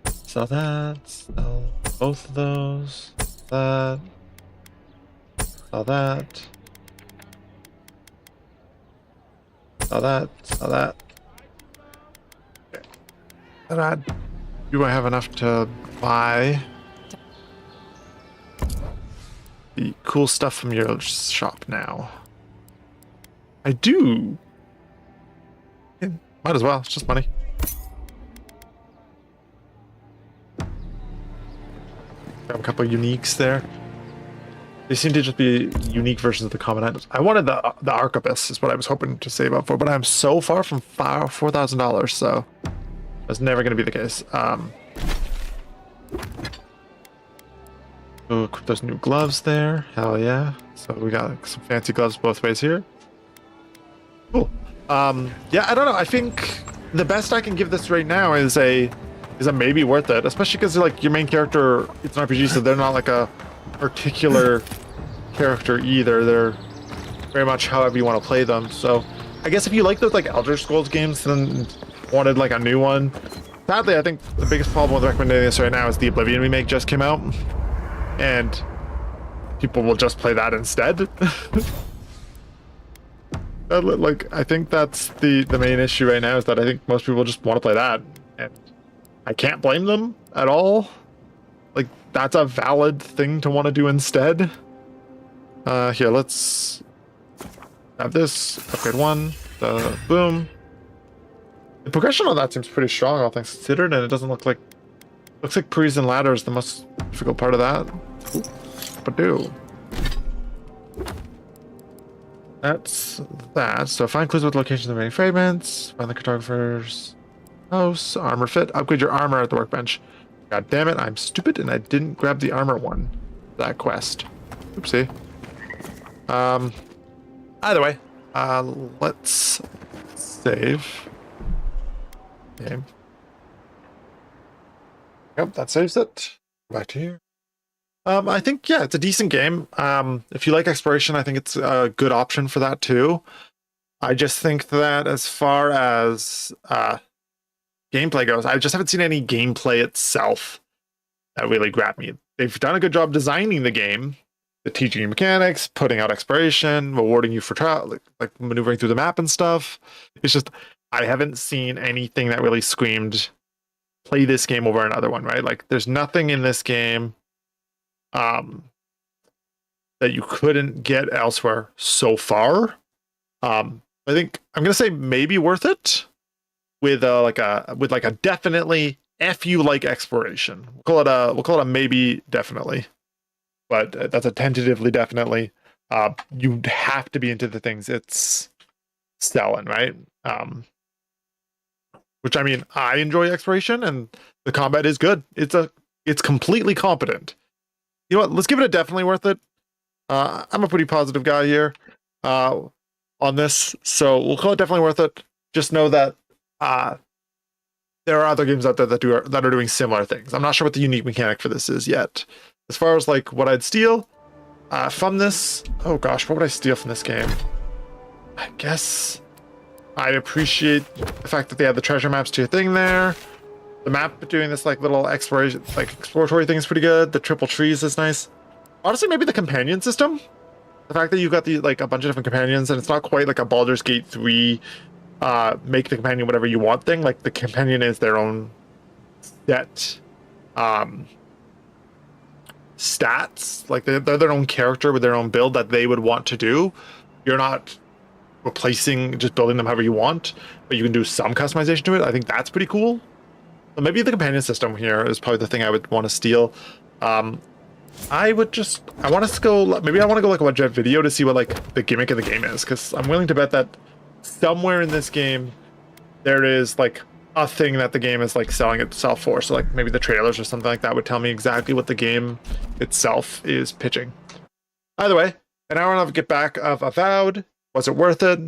Sell that. Sell both of those. That. Saw that. Saw that. Saw that. Okay. And do I have enough to buy the cool stuff from your shop now? I do. Yeah, might as well. It's just money. Grab a couple of uniques there. They seem to just be unique versions of the common items. I wanted the Arquebus is what I was hoping to save up for, but I'm so far from $4,000, so that's never going to be the case. Oh, equip those new gloves there. Hell yeah. So we got some fancy gloves both ways here. Cool. Yeah, I don't know. I think the best I can give this right now is a maybe worth it, especially because like your main character, it's an RPG, so they're not like a particular character either. They're very much however you want to play them. So I guess if you like those like Elder Scrolls games and wanted like a new one, sadly I think the biggest problem with recommending this right now is the Oblivion remake just came out, and people will just play that instead. Like I think that's the main issue right now, is that I think most people just want to play that, and I can't blame them at all. Like that's a valid thing to want to do instead. Here, let's have this upgrade 1. Boom. The progression on that seems pretty strong, all things considered, and it doesn't look like Priests and Ladder is the most difficult part of that. Ooh, but do. That's that. So find clues with locations of any fragments. Find the cartographer's house. Armor fit. Upgrade your armor at the workbench. God damn it, I'm stupid and I didn't grab the armor one. That quest. Oopsie. Either way, let's save. Game. Yep, that saves it. Back to here. I think, yeah, it's a decent game. If you like exploration, I think it's a good option for that too. I just think that as far as gameplay goes, I just haven't seen any gameplay itself that really grabbed me. They've done a good job designing the game, teaching you mechanics, putting out exploration, rewarding you for like maneuvering through the map and stuff. It's just I haven't seen anything that really screamed play this game over another one, right? Like there's nothing in this game that you couldn't get elsewhere so far. I think I'm gonna say maybe worth it with like a definitely F you like exploration. We'll call it a maybe definitely, but that's a tentatively definitely. You have to be into the things it's selling, right? Which I mean, I enjoy exploration and the combat is good. It's completely competent. You know what? Let's give it a definitely worth it. I'm a pretty positive guy here on this, so we'll call it definitely worth it. Just know that there are other games out there that are doing similar things. I'm not sure what the unique mechanic for this is yet. As far as like what I'd steal from this, oh gosh, what would I steal from this game? I guess I appreciate the fact that they have the treasure maps to your thing there. The map doing this like little exploration, like exploratory thing is pretty good. The triple trees is nice. Honestly, maybe the companion system. The fact that you've got like a bunch of different companions, and it's not quite like a Baldur's Gate 3 make the companion whatever you want thing. Like the companion is their own set stats. Like they're their own character with their own build that they would want to do. You're not replacing, just building them however you want, but you can do some customization to it. I think that's pretty cool. So maybe the companion system here is probably the thing I would want to steal. I want to go, maybe I want to go like watch a video to see what like the gimmick of the game is, because I'm willing to bet that somewhere in this game there is like a thing that the game is like selling itself for. So like maybe the trailers or something like that would tell me exactly what the game itself is pitching. Either way, an hour and a half get back of Avowed. Was it worth it?